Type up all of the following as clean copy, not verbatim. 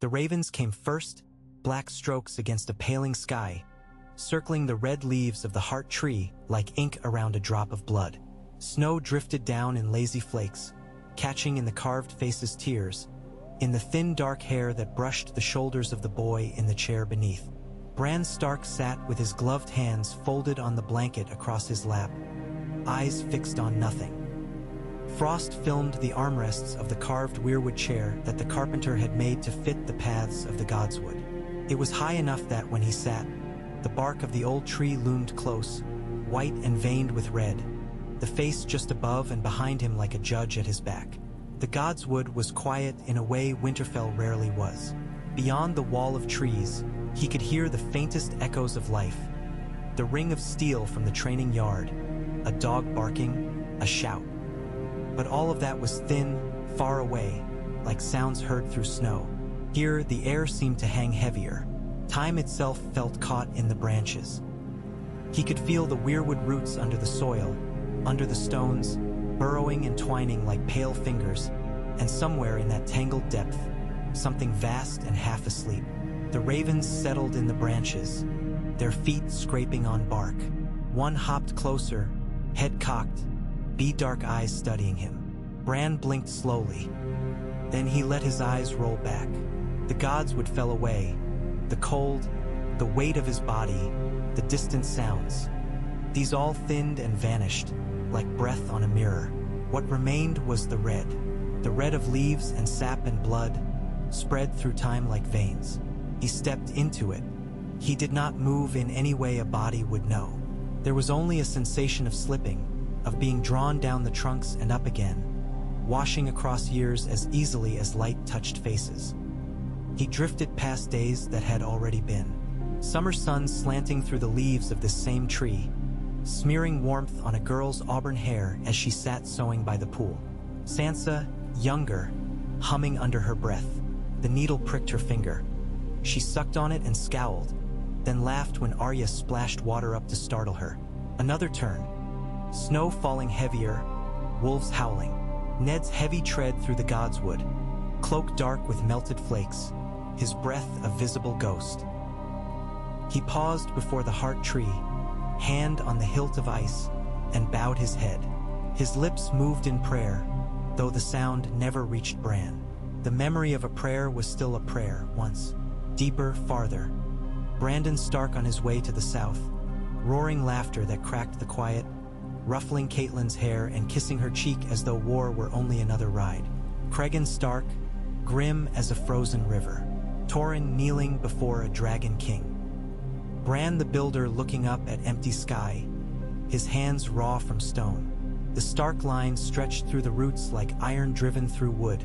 The ravens came first, black strokes against a paling sky, circling the red leaves of the heart tree like ink around a drop of blood. Snow drifted down in lazy flakes, catching in the carved face's tears, in the thin dark hair that brushed the shoulders of the boy in the chair beneath. Bran Stark sat with his gloved hands folded on the blanket across his lap, eyes fixed on nothing. Frost filmed the armrests of the carved weirwood chair that the carpenter had made to fit the paths of the godswood. It was high enough that when he sat, the bark of the old tree loomed close, white and veined with red, the face just above and behind him like a judge at his back. The godswood was quiet in a way Winterfell rarely was. Beyond the wall of trees, he could hear the faintest echoes of life, the ring of steel from the training yard, a dog barking, a shout. But all of that was thin, far away, like sounds heard through snow. Here, the air seemed to hang heavier. Time itself felt caught in the branches. He could feel the weirwood roots under the soil, under the stones, burrowing and twining like pale fingers, and somewhere in that tangled depth, something vast and half asleep. The ravens settled in the branches, their feet scraping on bark. One hopped closer, head cocked, dark eyes studying him. Bran blinked slowly. Then he let his eyes roll back. The godswood fell away. The cold, the weight of his body, the distant sounds. These all thinned and vanished, like breath on a mirror. What remained was the red of leaves and sap and blood, spread through time like veins. He stepped into it. He did not move in any way a body would know. There was only a sensation of slipping, of being drawn down the trunks and up again, washing across years as easily as light touched faces. He drifted past days that had already been. Summer sun slanting through the leaves of this same tree, smearing warmth on a girl's auburn hair as she sat sewing by the pool. Sansa, younger, humming under her breath. The needle pricked her finger. She sucked on it and scowled, then laughed when Arya splashed water up to startle her. Another turn. Snow falling heavier, wolves howling. Ned's heavy tread through the godswood, cloak dark with melted flakes, his breath a visible ghost. He paused before the heart tree, hand on the hilt of ice, and bowed his head. His lips moved in prayer, though the sound never reached Bran. The memory of a prayer was still a prayer once, deeper, farther. Brandon Stark on his way to the south, roaring laughter that cracked the quiet, ruffling Catelyn's hair and kissing her cheek as though war were only another ride. Cregan Stark, grim as a frozen river. Torrhen kneeling before a dragon king. Bran the Builder looking up at empty sky, his hands raw from stone. The Stark line stretched through the roots like iron driven through wood,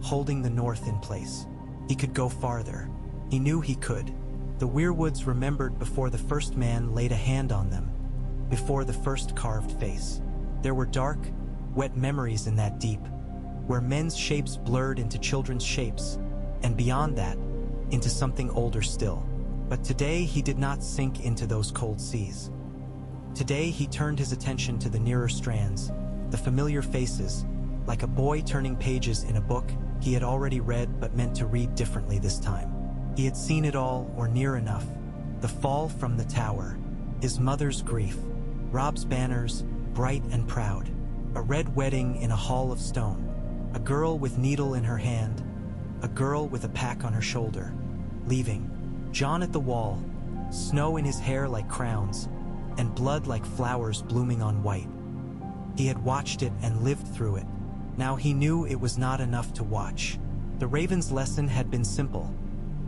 holding the north in place. He could go farther. He knew he could. The Weirwoods remembered before the first man laid a hand on them, before the first carved face. There were dark, wet memories in that deep, where men's shapes blurred into children's shapes, and beyond that, into something older still. But today he did not sink into those cold seas. Today he turned his attention to the nearer strands, the familiar faces, like a boy turning pages in a book he had already read but meant to read differently this time. He had seen it all, or near enough. The fall from the tower, his mother's grief, Robb's banners, bright and proud, a red wedding in a hall of stone, a girl with needle in her hand, a girl with a pack on her shoulder, leaving, Jon at the wall, snow in his hair like crowns, and blood like flowers blooming on white. He had watched it and lived through it. Now he knew it was not enough to watch. The Raven's lesson had been simple.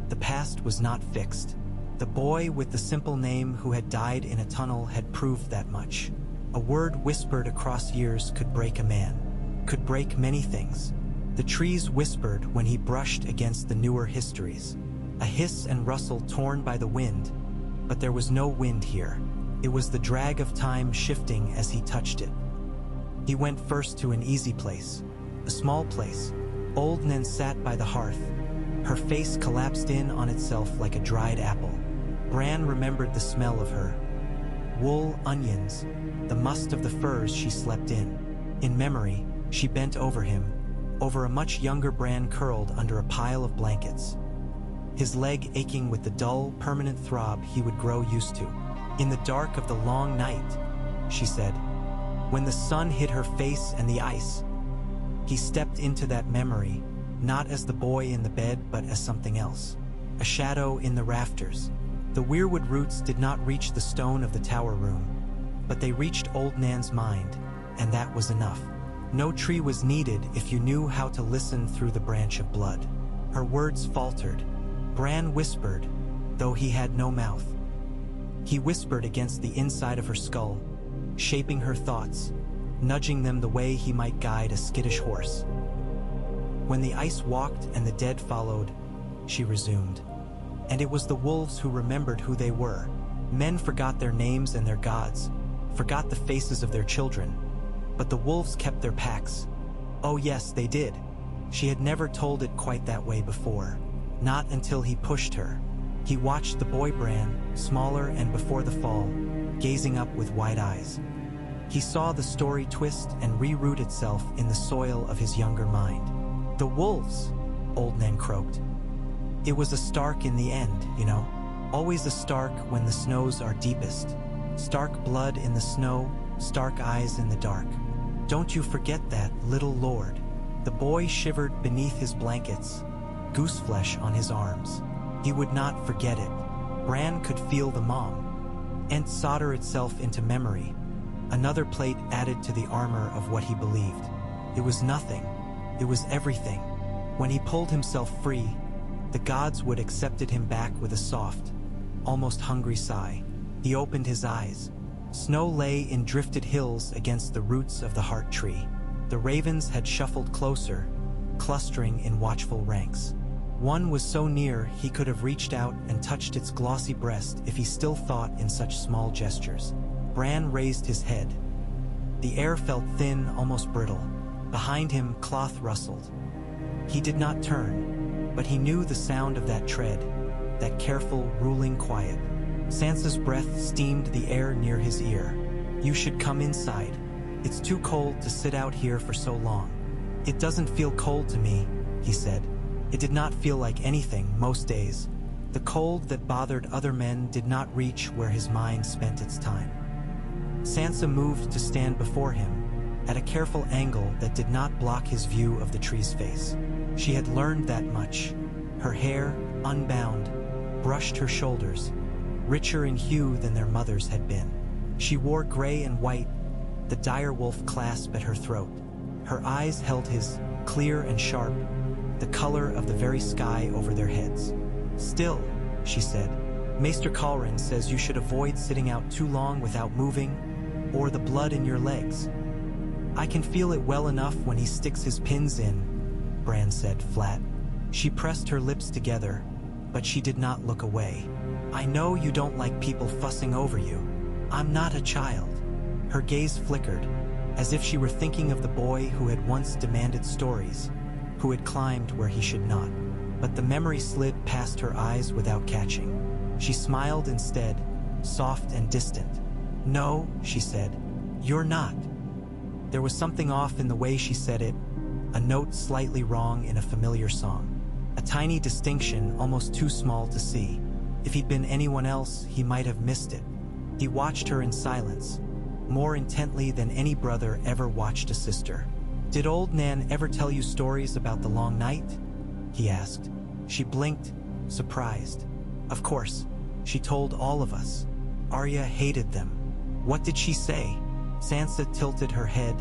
The past was not fixed. The boy with the simple name who had died in a tunnel had proved that much. A word whispered across years could break a man, could break many things. The trees whispered when he brushed against the newer histories. A hiss and rustle torn by the wind, but there was no wind here. It was the drag of time shifting as he touched it. He went first to an easy place, a small place. Old Nan sat by the hearth, her face collapsed in on itself like a dried apple. Bran remembered the smell of her. Wool, onions, the must of the furs she slept in. In memory, she bent over him, over a much younger Bran curled under a pile of blankets. his leg aching with the dull, permanent throb he would grow used to. "In the dark of the long night," she said, "when the sun hit her face and the ice." He stepped into that memory, not as the boy in the bed but as something else. A shadow in the rafters. The weirwood roots did not reach the stone of the tower room, but they reached old Nan's mind, and that was enough. No tree was needed if you knew how to listen through the branch of blood. Her words faltered. Bran whispered, though he had no mouth. He whispered against the inside of her skull, shaping her thoughts, nudging them the way he might guide a skittish horse. When the ice walked and the dead followed, she resumed. And it was the wolves who remembered who they were. Men forgot their names and their gods, forgot the faces of their children, but the wolves kept their packs. Oh yes, they did. She had never told it quite that way before. Not until he pushed her. He watched the boy Bran, smaller and before the fall, gazing up with wide eyes. He saw the story twist and reroot itself in the soil of his younger mind. "The wolves," old Nan croaked. "It was a Stark in the end, you know. Always a Stark when the snows are deepest. Stark blood in the snow, Stark eyes in the dark. Don't you forget that, little lord." The boy shivered beneath his blankets, gooseflesh on his arms. He would not forget it. Bran could feel the mom. And solder itself into memory. Another plate added to the armor of what he believed. It was nothing. It was everything. When he pulled himself free, the gods would accepted him back with a soft, almost hungry sigh. He opened his eyes. Snow lay in drifted hills against the roots of the heart tree. The ravens had shuffled closer, clustering in watchful ranks. One was so near he could have reached out and touched its glossy breast if he still thought in such small gestures. Bran raised his head. The air felt thin, almost brittle. Behind him, cloth rustled. He did not turn, but he knew the sound of that tread, that careful, ruling quiet. Sansa's breath steamed the air near his ear. "You should come inside. It's too cold to sit out here for so long." "It doesn't feel cold to me," he said. It did not feel like anything most days. The cold that bothered other men did not reach where his mind spent its time. Sansa moved to stand before him, at a careful angle that did not block his view of the tree's face. She had learned that much. Her hair, unbound, brushed her shoulders, richer in hue than their mother's had been. She wore gray and white, the direwolf clasp at her throat. Her eyes held his, clear and sharp, the color of the very sky over their heads. "Still," she said, "Maester Calrin says you should avoid sitting out too long without moving, or the blood in your legs." "I can feel it well enough when he sticks his pins in," Bran said flat. She pressed her lips together, but she did not look away. "I know you don't like people fussing over you. I'm not a child." Her gaze flickered, as if she were thinking of the boy who had once demanded stories, who had climbed where he should not. But the memory slid past her eyes without catching. She smiled instead, soft and distant. "No," she said, "you're not." There was something off in the way she said it, a note slightly wrong in a familiar song. A tiny distinction almost too small to see. If he'd been anyone else, he might have missed it. He watched her in silence, more intently than any brother ever watched a sister. "Did old Nan ever tell you stories about the long night?" he asked. She blinked, surprised. "Of course, she told all of us. Arya hated them." "What did she say?" Sansa tilted her head,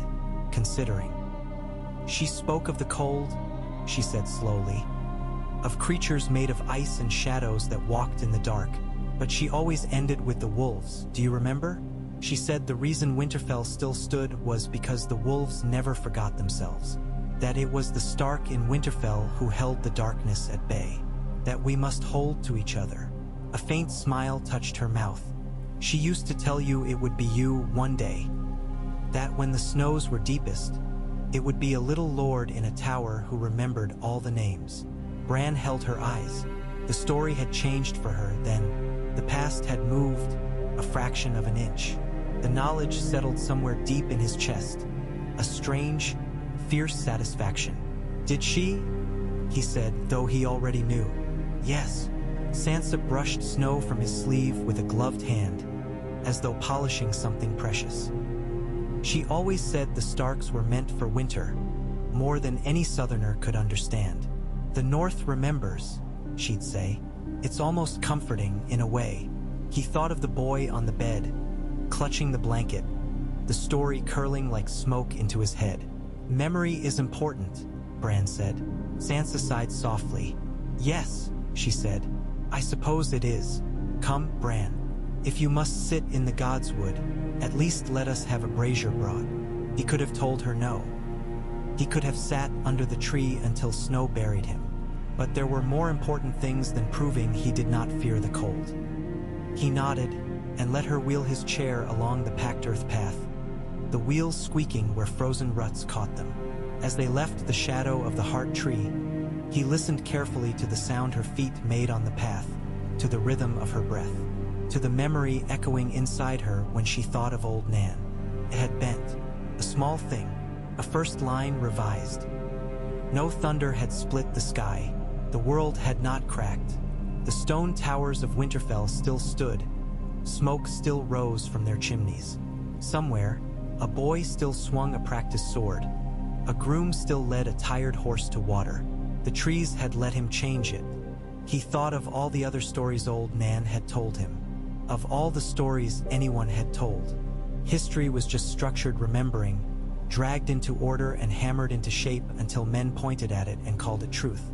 considering. "She spoke of the cold," she said slowly, "of creatures made of ice and shadows that walked in the dark. But she always ended with the wolves, do you remember? She said the reason Winterfell still stood was because the wolves never forgot themselves. That it was the Stark in Winterfell who held the darkness at bay. That we must hold to each other." A faint smile touched her mouth. "She used to tell you it would be you one day. That when the snows were deepest, it would be a little lord in a tower who remembered all the names." Bran held her eyes. The story had changed for her then. The past had moved a fraction of an inch. The knowledge settled somewhere deep in his chest. A strange, fierce satisfaction. "Did she?" he said, though he already knew. Yes. Sansa brushed snow from his sleeve with a gloved hand, as though polishing something precious. She always said the Starks were meant for winter, more than any Southerner could understand. The North remembers, she'd say. It's almost comforting, in a way. He thought of the boy on the bed, clutching the blanket, the story curling like smoke into his head. Memory is important, Bran said. Sansa sighed softly. Yes, she said. I suppose it is. Come, Bran. If you must sit in the Godswood, at least let us have a brazier brought. He could have told her no. He could have sat under the tree until snow buried him. But there were more important things than proving he did not fear the cold. He nodded and let her wheel his chair along the packed earth path, the wheels squeaking where frozen ruts caught them. As they left the shadow of the heart tree, he listened carefully to the sound her feet made on the path, to the rhythm of her breath, to the memory echoing inside her when she thought of old Nan. It had bent, a small thing, a first line revised. No thunder had split the sky, the world had not cracked. The stone towers of Winterfell still stood, smoke still rose from their chimneys. Somewhere, a boy still swung a practiced sword. A groom still led a tired horse to water. The trees had let him change it. He thought of all the other stories old Nan had told him, of all the stories anyone had told. History was just structured remembering, dragged into order and hammered into shape until men pointed at it and called it truth.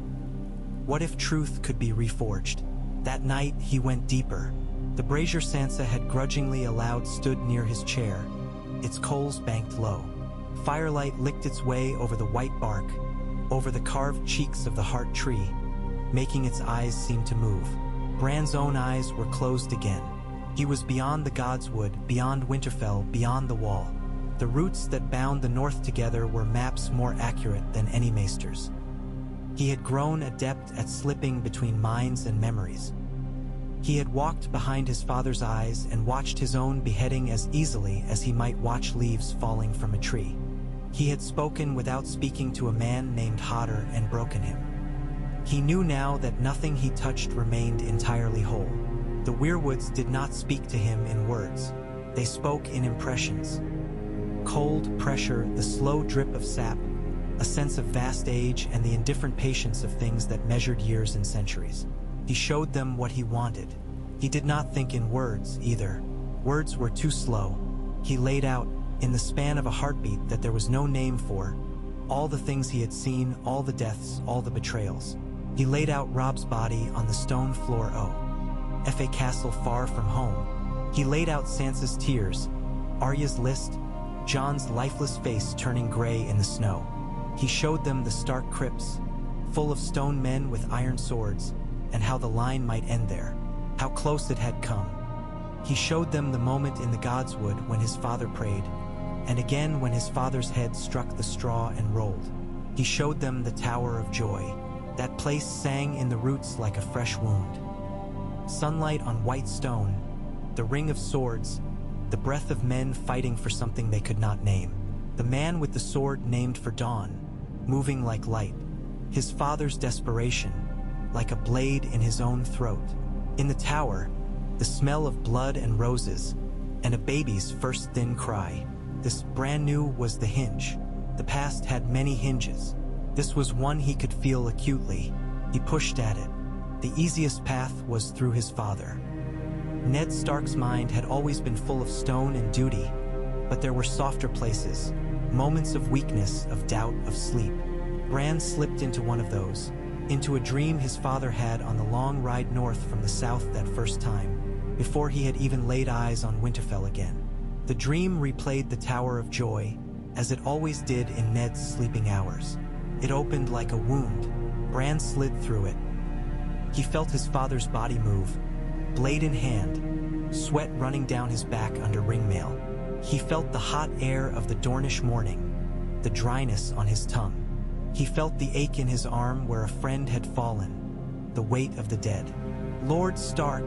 What if truth could be reforged? That night he went deeper. The brazier Sansa had grudgingly allowed stood near his chair, its coals banked low. Firelight licked its way over the white bark, over the carved cheeks of the heart tree, making its eyes seem to move. Bran's own eyes were closed again. He was beyond the Godswood, beyond Winterfell, beyond the wall. The roots that bound the North together were maps more accurate than any maester's. He had grown adept at slipping between minds and memories. He had walked behind his father's eyes and watched his own beheading as easily as he might watch leaves falling from a tree. He had spoken without speaking to a man named Hodder and broken him. He knew now that nothing he touched remained entirely whole. The Weirwoods did not speak to him in words. They spoke in impressions. Cold pressure, the slow drip of sap, a sense of vast age and the indifferent patience of things that measured years and centuries. He showed them what he wanted. He did not think in words, either. Words were too slow. He laid out, in the span of a heartbeat that there was no name for, all the things he had seen, all the deaths, all the betrayals. He laid out Robb's body on the stone floor F.A. Castle far from home. He laid out Sansa's tears, Arya's list, Jon's lifeless face turning gray in the snow. He showed them the stark crypts, full of stone men with iron swords, and how the line might end there, how close it had come. He showed them the moment in the Godswood when his father prayed, and again when his father's head struck the straw and rolled. He showed them the Tower of Joy. That place sang in the roots like a fresh wound. Sunlight on white stone, the ring of swords, the breath of men fighting for something they could not name. The man with the sword named for dawn, moving like light. His father's desperation, like a blade in his own throat. In the tower, the smell of blood and roses, and a baby's first thin cry. This brand new was the hinge. The past had many hinges. This was one he could feel acutely. He pushed at it. The easiest path was through his father. Ned Stark's mind had always been full of stone and duty, but there were softer places, moments of weakness, of doubt, of sleep. Bran slipped into one of those, into a dream his father had on the long ride north from the south that first time, before he had even laid eyes on Winterfell again. The dream replayed the Tower of Joy, as it always did in Ned's sleeping hours. It opened like a wound. Bran slid through it. He felt his father's body move, blade in hand, sweat running down his back under ringmail. He felt the hot air of the Dornish morning, the dryness on his tongue. He felt the ache in his arm where a friend had fallen, the weight of the dead. "Lord Stark,"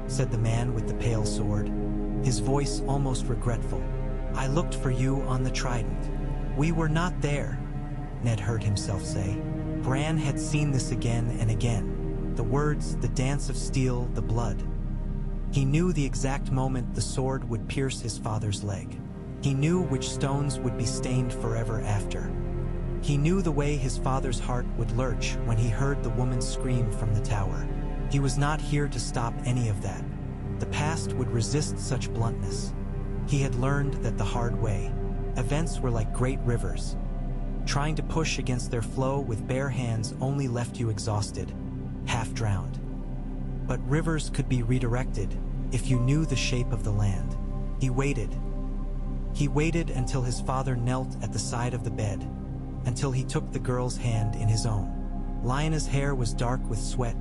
said the man with the pale sword, his voice almost regretful. "I looked for you on the Trident." "We were not there," Ned heard himself say. Bran had seen this again and again. The words, the dance of steel, the blood. He knew the exact moment the sword would pierce his father's leg. He knew which stones would be stained forever after. He knew the way his father's heart would lurch when he heard the woman scream from the tower. He was not here to stop any of that. The past would resist such bluntness. He had learned that the hard way. Events were like great rivers. Trying to push against their flow with bare hands only left you exhausted, half drowned. But rivers could be redirected if you knew the shape of the land. He waited. He waited until his father knelt at the side of the bed, until he took the girl's hand in his own. Lyanna's hair was dark with sweat,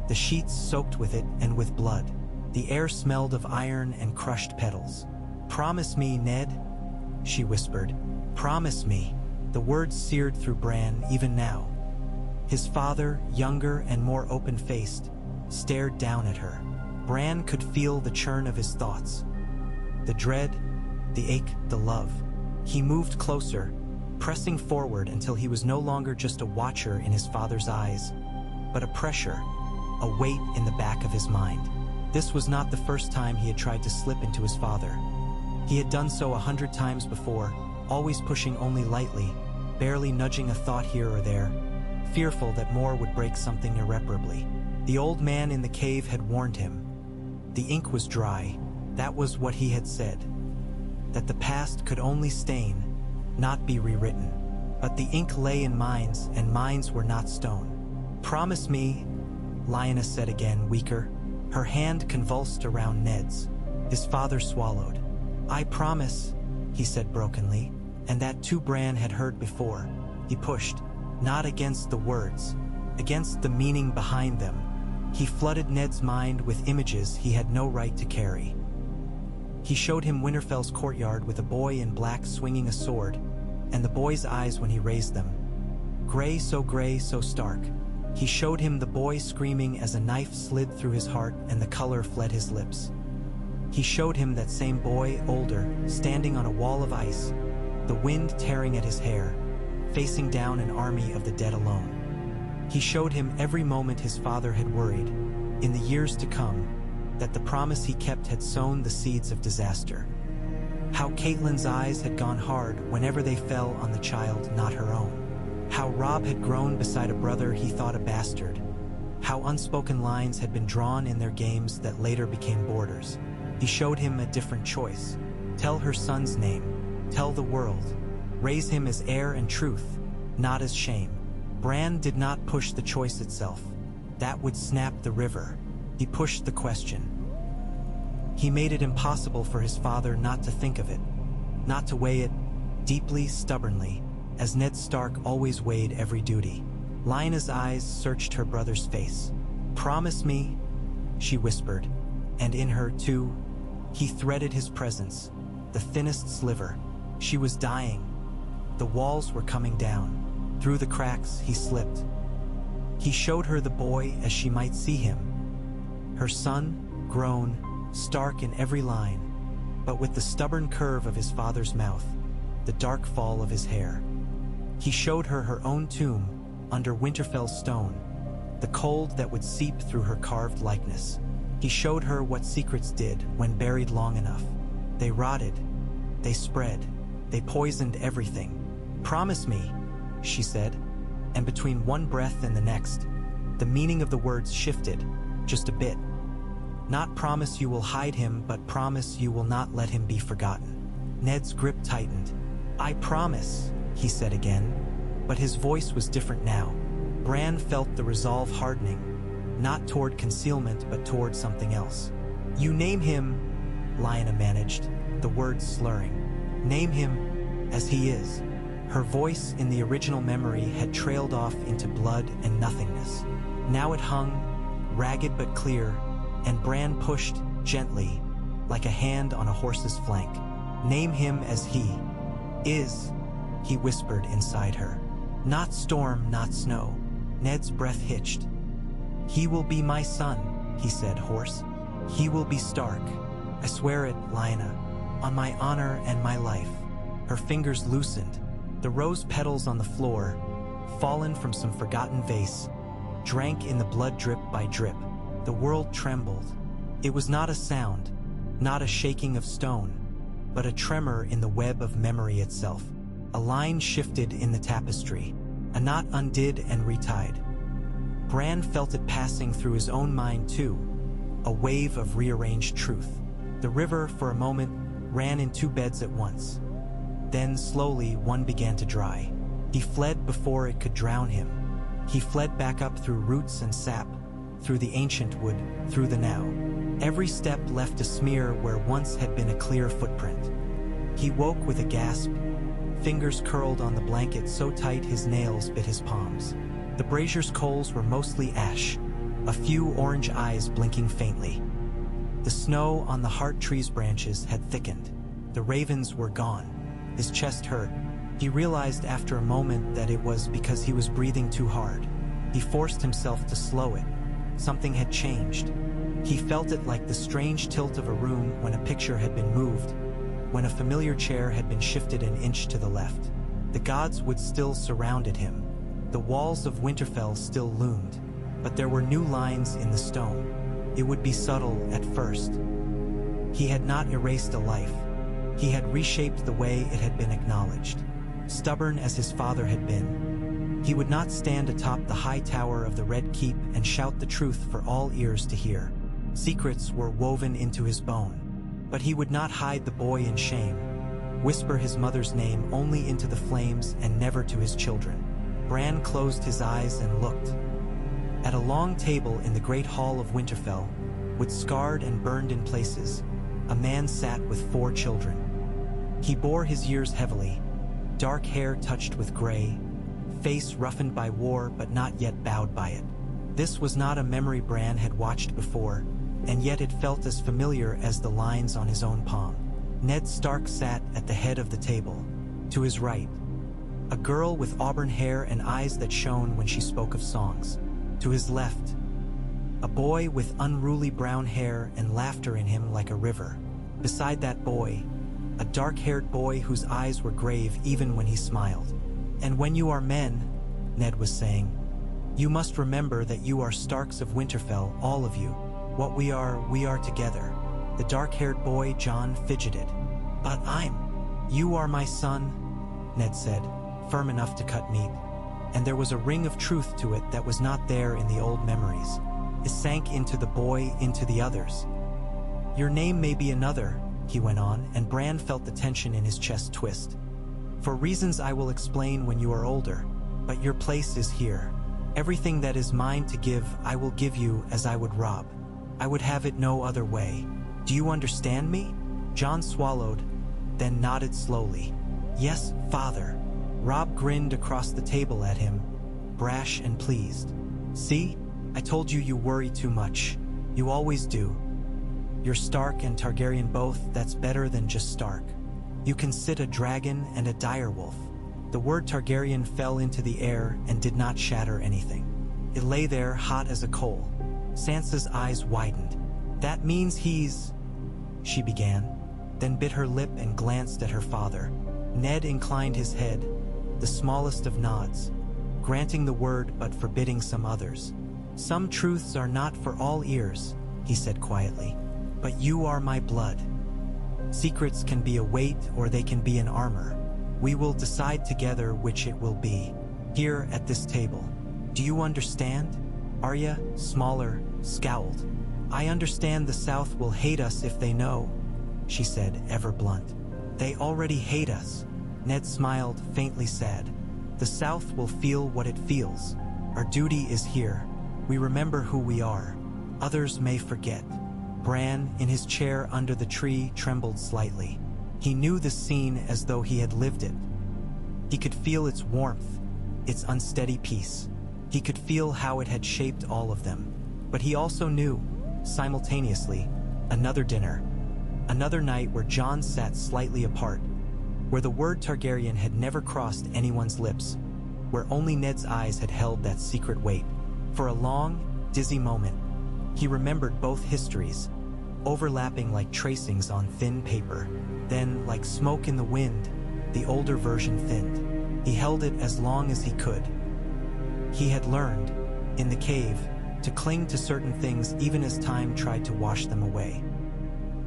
the sheets soaked with it and with blood. The air smelled of iron and crushed petals. "Promise me, Ned," she whispered. "Promise me." The words seared through Bran even now. His father, younger and more open-faced, stared down at her. Bran could feel the churn of his thoughts. The dread, the ache, the love. He moved closer, pressing forward until he was no longer just a watcher in his father's eyes, but a pressure, a weight in the back of his mind. This was not the first time he had tried to slip into his father. He had done so 100 times before, always pushing only lightly, barely nudging a thought here or there, fearful that more would break something irreparably. The old man in the cave had warned him. The ink was dry, that was what he had said. That the past could only stain, not be rewritten. But the ink lay in minds, and minds were not stone. "Promise me," Lyanna said again, weaker. Her hand convulsed around Ned's. His father swallowed. "I promise," he said brokenly, and that too Bran had heard before. He pushed, not against the words, against the meaning behind them. He flooded Ned's mind with images he had no right to carry. He showed him Winterfell's courtyard with a boy in black swinging a sword, and the boy's eyes when he raised them. Gray, so stark. He showed him the boy screaming as a knife slid through his heart and the color fled his lips. He showed him that same boy, older, standing on a wall of ice, the wind tearing at his hair, facing down an army of the dead alone. He showed him every moment his father had worried, in the years to come, that the promise he kept had sown the seeds of disaster. How Catelyn's eyes had gone hard whenever they fell on the child not her own. How Robb had grown beside a brother he thought a bastard. How unspoken lines had been drawn in their games that later became borders. He showed him a different choice. Tell her son's name. Tell the world. Raise him as heir and truth, not as shame. Bran did not push the choice itself. That would snap the river. He pushed the question. He made it impossible for his father not to think of it, not to weigh it deeply, stubbornly, as Ned Stark always weighed every duty. Lyanna's eyes searched her brother's face. "Promise me," she whispered, and in her, too, he threaded his presence, the thinnest sliver. She was dying. The walls were coming down. Through the cracks, he slipped. He showed her the boy as she might see him. Her son, grown, stark in every line, but with the stubborn curve of his father's mouth, the dark fall of his hair. He showed her her own tomb under Winterfell's stone, the cold that would seep through her carved likeness. He showed her what secrets did when buried long enough. They rotted, they spread, they poisoned everything. "Promise me," she said, and between one breath and the next, the meaning of the words shifted, just a bit. Not promise you will hide him, but promise you will not let him be forgotten. Ned's grip tightened. "I promise," he said again, but his voice was different now. Bran felt the resolve hardening, not toward concealment but toward something else. "You name him," Lyanna managed, the words slurring. "Name him as he is." Her voice in the original memory had trailed off into blood and nothingness. Now it hung, ragged but clear, and Bran pushed, gently, like a hand on a horse's flank. "Name him as he is," he whispered inside her. "Not storm, not snow." Ned's breath hitched. "He will be my son," he said, hoarse. "He will be Stark. I swear it, Lyanna, on my honor and my life." Her fingers loosened. The rose petals on the floor, fallen from some forgotten vase, drank in the blood drip by drip. The world trembled. It was not a sound, not a shaking of stone, but a tremor in the web of memory itself. A line shifted in the tapestry, a knot undid and retied. Bran felt it passing through his own mind too, a wave of rearranged truth. The river, for a moment, ran in two beds at once. Then, slowly, one began to dry. He fled before it could drown him. He fled back up through roots and sap, through the ancient wood, through the now. Every step left a smear where once had been a clear footprint. He woke with a gasp, fingers curled on the blanket so tight his nails bit his palms. The brazier's coals were mostly ash, a few orange eyes blinking faintly. The snow on the heart tree's branches had thickened. The ravens were gone. His chest hurt. He realized after a moment that it was because he was breathing too hard. He forced himself to slow it. Something had changed. He felt it like the strange tilt of a room when a picture had been moved, when a familiar chair had been shifted an inch to the left. The gods would still surrounded him. The walls of Winterfell still loomed, but there were new lines in the stone. It would be subtle at first. He had not erased a life. He had reshaped the way it had been acknowledged. Stubborn as his father had been, he would not stand atop the high tower of the Red Keep and shout the truth for all ears to hear. Secrets were woven into his bone, but he would not hide the boy in shame, whisper his mother's name only into the flames and never to his children. Bran closed his eyes and looked. At a long table in the great hall of Winterfell, with scarred and burned in places, a man sat with 4 children. He bore his years heavily, dark hair touched with gray, face roughened by war but not yet bowed by it. This was not a memory Bran had watched before, and yet it felt as familiar as the lines on his own palm. Ned Stark sat at the head of the table, to his right. A girl with auburn hair and eyes that shone when she spoke of songs. To his left, a boy with unruly brown hair and laughter in him like a river. Beside that boy, a dark-haired boy whose eyes were grave even when he smiled. And when you are men, Ned was saying, you must remember that you are Starks of Winterfell, all of you. What we are together. The dark-haired boy, Jon, fidgeted. But you are my son, Ned said, firm enough to cut meat. And there was a ring of truth to it that was not there in the old memories. It sank into the boy, into the others. Your name may be another, he went on, and Bran felt the tension in his chest twist. For reasons I will explain when you are older, but your place is here. Everything that is mine to give, I will give you as I would Robb. I would have it no other way. Do you understand me? Jon swallowed, then nodded slowly. Yes, father. Robb grinned across the table at him, brash and pleased. See? I told you you worry too much. You always do. You're Stark and Targaryen both, that's better than just Stark. You can sit a dragon and a direwolf. The word Targaryen fell into the air and did not shatter anything. It lay there hot as a coal. Sansa's eyes widened. That means he's... she began, then bit her lip and glanced at her father. Ned inclined his head, the smallest of nods, granting the word but forbidding some others. Some truths are not for all ears, he said quietly, but you are my blood. Secrets can be a weight or they can be an armor. We will decide together which it will be, here at this table. Do you understand? Arya, smaller, scowled. I understand the South will hate us if they know, she said, ever blunt. They already hate us. Ned smiled, faintly sad. The South will feel what it feels. Our duty is here. We remember who we are. Others may forget. Bran, in his chair under the tree, trembled slightly. He knew the scene as though he had lived it. He could feel its warmth, its unsteady peace. He could feel how it had shaped all of them. But he also knew, simultaneously, another dinner, another night where Jon sat slightly apart, where the word Targaryen had never crossed anyone's lips, where only Ned's eyes had held that secret weight. For a long, dizzy moment, he remembered both histories, overlapping like tracings on thin paper. Then, like smoke in the wind, the older version thinned. He held it as long as he could. He had learned, in the cave, to cling to certain things even as time tried to wash them away.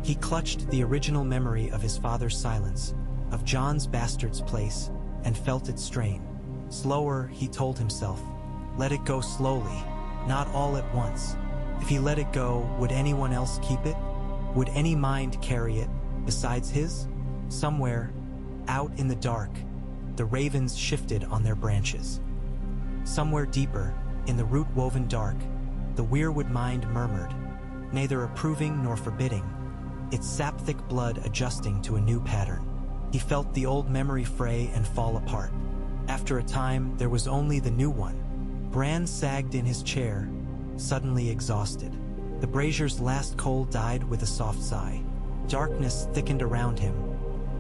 He clutched the original memory of his father's silence, of Jon's bastard's place, and felt it strain. Slower, he told himself. Let it go slowly, not all at once. If he let it go, would anyone else keep it? Would any mind carry it, besides his? Somewhere, out in the dark, the ravens shifted on their branches. Somewhere deeper, in the root-woven dark, the Weirwood mind murmured, neither approving nor forbidding, its sap-thick blood adjusting to a new pattern. He felt the old memory fray and fall apart. After a time, there was only the new one. Bran sagged in his chair, suddenly exhausted. The brazier's last coal died with a soft sigh. Darkness thickened around him,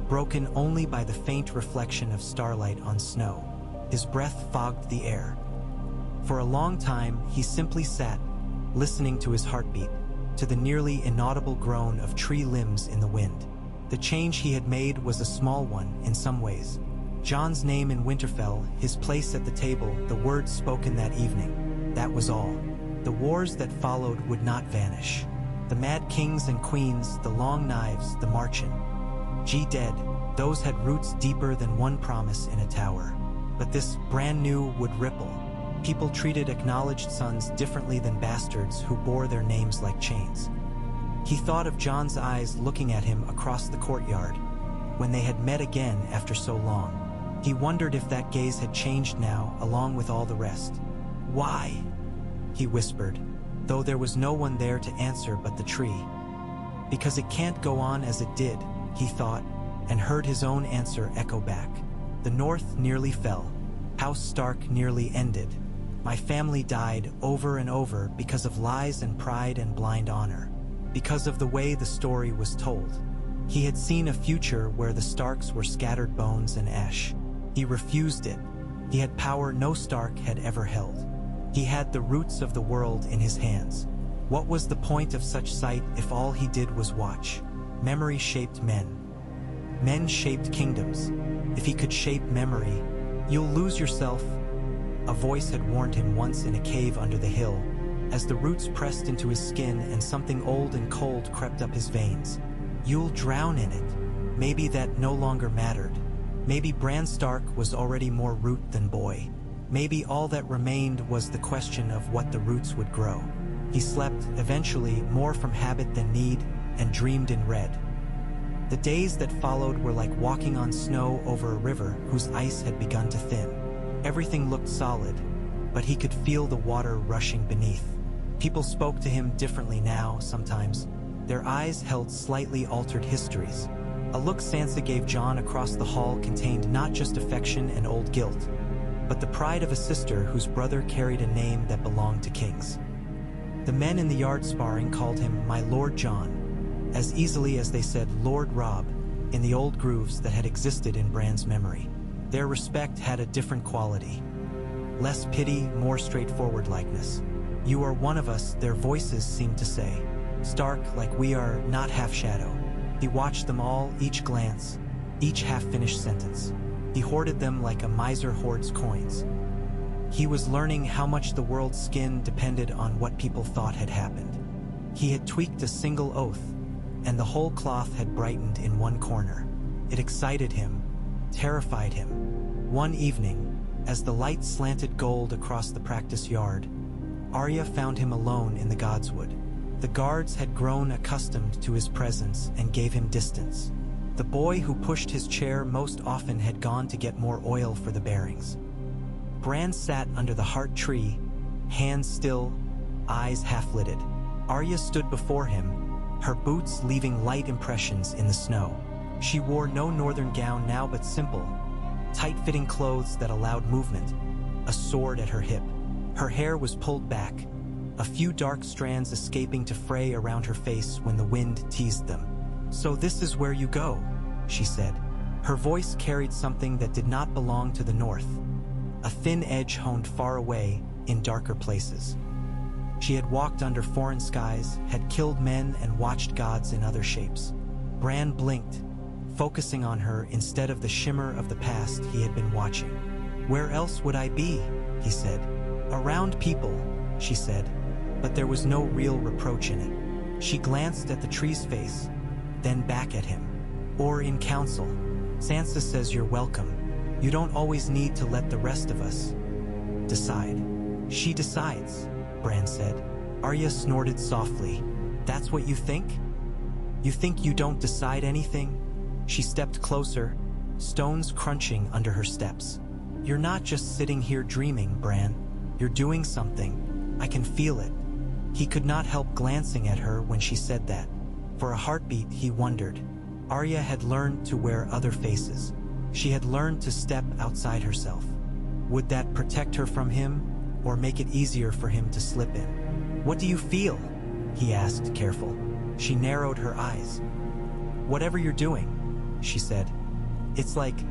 broken only by the faint reflection of starlight on snow. His breath fogged the air. For a long time, he simply sat, listening to his heartbeat, to the nearly inaudible groan of tree limbs in the wind. The change he had made was a small one in some ways. Jon's name in Winterfell, his place at the table, the words spoken that evening. That was all. The wars that followed would not vanish. The mad kings and queens, the long knives, the marching. Dead, those had roots deeper than one promise in a tower. But this brand new would ripple. People treated acknowledged sons differently than bastards who bore their names like chains. He thought of Jon's eyes looking at him across the courtyard, when they had met again after so long. He wondered if that gaze had changed now, along with all the rest. Why? He whispered, though there was no one there to answer but the tree. Because it can't go on as it did, he thought, and heard his own answer echo back. The North nearly fell. House Stark nearly ended. My family died over and over because of lies and pride and blind honor. Because of the way the story was told. He had seen a future where the Starks were scattered bones and ash. He refused it. He had power no Stark had ever held. He had the roots of the world in his hands. What was the point of such sight if all he did was watch? Memory shaped men. Men shaped kingdoms. If he could shape memory, you'll lose yourself. A voice had warned him once in a cave under the hill, as the roots pressed into his skin and something old and cold crept up his veins. You'll drown in it. Maybe that no longer mattered. Maybe Bran Stark was already more root than boy. Maybe all that remained was the question of what the roots would grow. He slept, eventually, more from habit than need, and dreamed in red. The days that followed were like walking on snow over a river whose ice had begun to thin. Everything looked solid, but he could feel the water rushing beneath. People spoke to him differently now, sometimes. Their eyes held slightly altered histories. A look Sansa gave Jon across the hall contained not just affection and old guilt, but the pride of a sister whose brother carried a name that belonged to kings. The men in the yard sparring called him my Lord Jon, as easily as they said Lord Robb in the old grooves that had existed in Bran's memory. Their respect had a different quality. Less pity, more straightforward likeness. You are one of us, their voices seemed to say. Stark like we are, not half-shadow. He watched them all, each glance, each half-finished sentence. He hoarded them like a miser hoards coins. He was learning how much the world's skin depended on what people thought had happened. He had tweaked a single oath, and the whole cloth had brightened in one corner. It excited him, terrified him. One evening, as the light slanted gold across the practice yard, Arya found him alone in the Godswood. The guards had grown accustomed to his presence and gave him distance. The boy who pushed his chair most often had gone to get more oil for the bearings. Bran sat under the heart tree, hands still, eyes half-lidded. Arya stood before him, her boots leaving light impressions in the snow. She wore no northern gown now but simple, tight-fitting clothes that allowed movement, a sword at her hip. Her hair was pulled back, a few dark strands escaping to fray around her face when the wind teased them. "So this is where you go," she said. Her voice carried something that did not belong to the north, a thin edge honed far away in darker places. She had walked under foreign skies, had killed men and watched gods in other shapes. Bran blinked, focusing on her instead of the shimmer of the past he had been watching. "Where else would I be?" he said. "Around people, she said, but there was no real reproach in it. She glanced at the tree's face, then back at him. Or in council, Sansa says you're welcome. You don't always need to let the rest of us decide. She decides, Bran said. Arya snorted softly. That's what you think? You think you don't decide anything? She stepped closer, stones crunching under her steps. You're not just sitting here dreaming, Bran. You're doing something. I can feel it. He could not help glancing at her when she said that. For a heartbeat, he wondered. Arya had learned to wear other faces. She had learned to step outside herself. Would that protect her from him, or make it easier for him to slip in? What do you feel? He asked, careful. She narrowed her eyes. Whatever you're doing, she said. It's like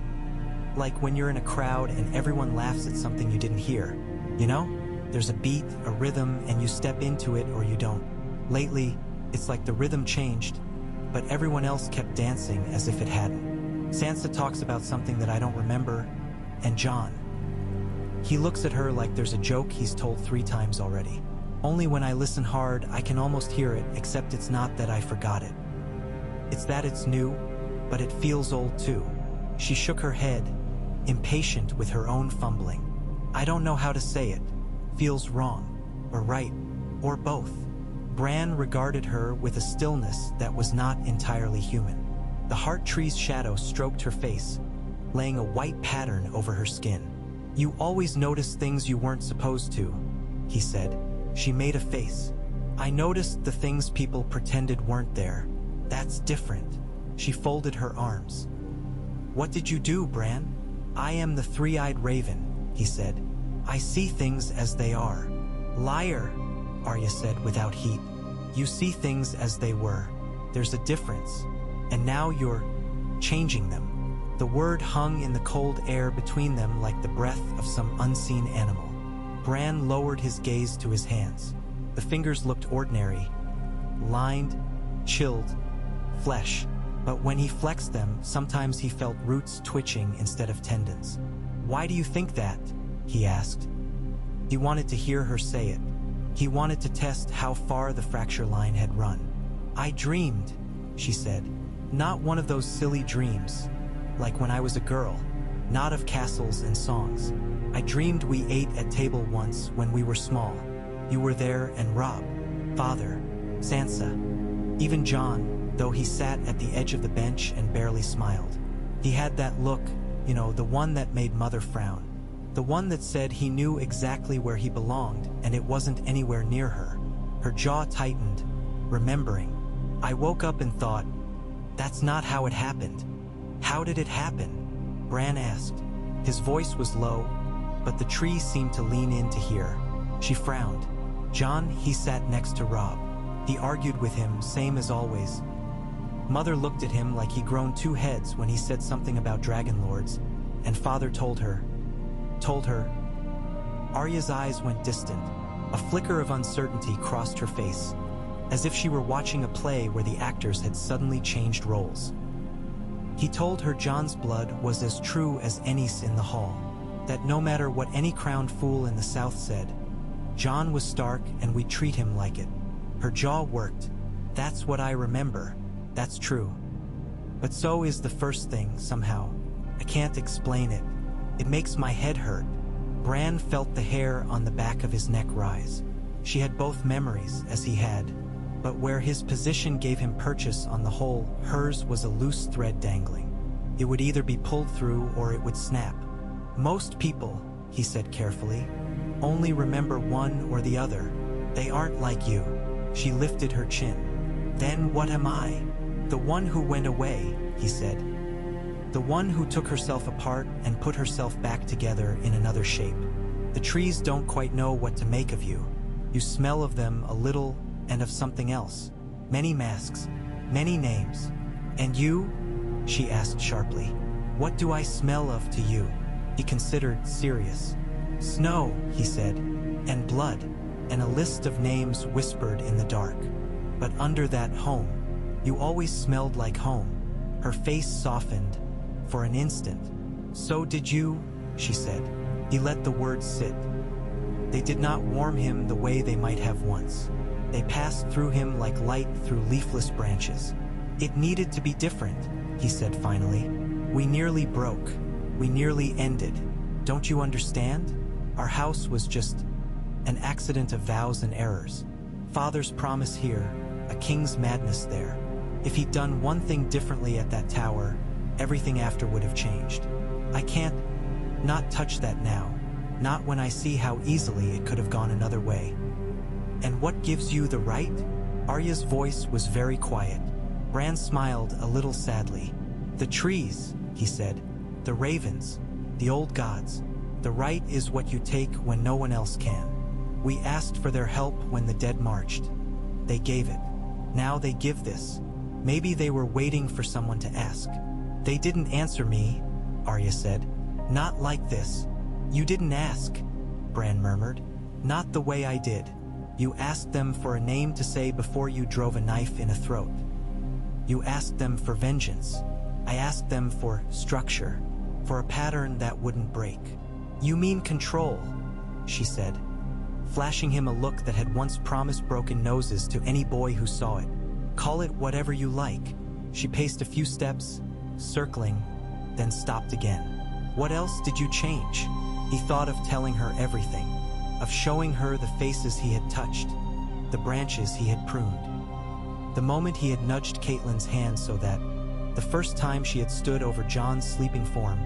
when you're in a crowd and everyone laughs at something you didn't hear. You know? There's a beat, a rhythm, and you step into it or you don't. Lately, it's like the rhythm changed, but everyone else kept dancing as if it hadn't. Sansa talks about something that I don't remember, and Jon. He looks at her like there's a joke he's told 3 times already. Only when I listen hard, I can almost hear it, except it's not that I forgot it. It's that it's new, but it feels old too. She shook her head, impatient with her own fumbling. I don't know how to say it. Feels wrong, or right, or both. Bran regarded her with a stillness that was not entirely human. The heart tree's shadow stroked her face, laying a white pattern over her skin. You always notice things you weren't supposed to, he said. She made a face. I noticed the things people pretended weren't there. That's different. She folded her arms. What did you do, Bran? I am the three-eyed raven, he said. I see things as they are. Liar, Arya said without heat. You see things as they were. There's a difference. And now you're changing them. The word hung in the cold air between them like the breath of some unseen animal. Bran lowered his gaze to his hands. The fingers looked ordinary, lined, chilled, flesh. But when he flexed them, sometimes he felt roots twitching instead of tendons. Why do you think that? He asked. He wanted to hear her say it. He wanted to test how far the fracture line had run. I dreamed, she said. Not one of those silly dreams, like when I was a girl, not of castles and songs. I dreamed we ate at table once when we were small. You were there and Robb, Father, Sansa, even Jon, though he sat at the edge of the bench and barely smiled. He had that look, you know, the one that made Mother frown. The one that said he knew exactly where he belonged and it wasn't anywhere near her. Her jaw tightened, remembering. I woke up and thought, that's not how it happened. How did it happen? Bran asked. His voice was low, but the tree seemed to lean in to hear. She frowned. Jon, he sat next to Robb. He argued with him, same as always. Mother looked at him like he'd grown 2 heads when he said something about dragon lords, and Father told her. Arya's eyes went distant. A flicker of uncertainty crossed her face, as if she were watching a play where the actors had suddenly changed roles. He told her Jon's blood was as true as Aenys in the hall, that no matter what any crowned fool in the south said, Jon was Stark and we'd treat him like it. Her jaw worked. That's what I remember. That's true. But so is the first thing, somehow. I can't explain it. It makes my head hurt. Bran felt the hair on the back of his neck rise. She had both memories, as he had, but where his position gave him purchase on the whole, hers was a loose thread dangling. It would either be pulled through or it would snap. Most people, he said carefully, only remember one or the other. They aren't like you. She lifted her chin. Then what am I? The one who went away, he said. The one who took herself apart and put herself back together in another shape. The trees don't quite know what to make of you. You smell of them a little and of something else. Many masks, many names. And you? She asked sharply. What do I smell of to you? He considered, serious. Snow, he said, and blood, and a list of names whispered in the dark. But under that home, you always smelled like home. Her face softened for an instant. So did you, she said. He let the words sit. They did not warm him the way they might have once. They passed through him like light through leafless branches. It needed to be different, he said finally. We nearly broke. We nearly ended. Don't you understand? Our house was just an accident of vows and errors. Father's promise here, a king's madness there. If he'd done one thing differently at that tower, everything after would have changed. I can't not touch that now, not when I see how easily it could have gone another way. And what gives you the right? Arya's voice was very quiet. Bran smiled a little sadly. The trees, he said. The ravens. The old gods. The right is what you take when no one else can. We asked for their help when the dead marched. They gave it. Now they give this. Maybe they were waiting for someone to ask. They didn't answer me, Arya said. Not like this. You didn't ask, Bran murmured. Not the way I did. You asked them for a name to say before you drove a knife in a throat. You asked them for vengeance. I asked them for structure, for a pattern that wouldn't break. You mean control, she said, flashing him a look that had once promised broken noses to any boy who saw it. Call it whatever you like. She paced a few steps, circling, then stopped again. What else did you change? He thought of telling her everything, of showing her the faces he had touched, the branches he had pruned. The moment he had nudged Catelyn's hand so that, the first time she had stood over Jon's sleeping form,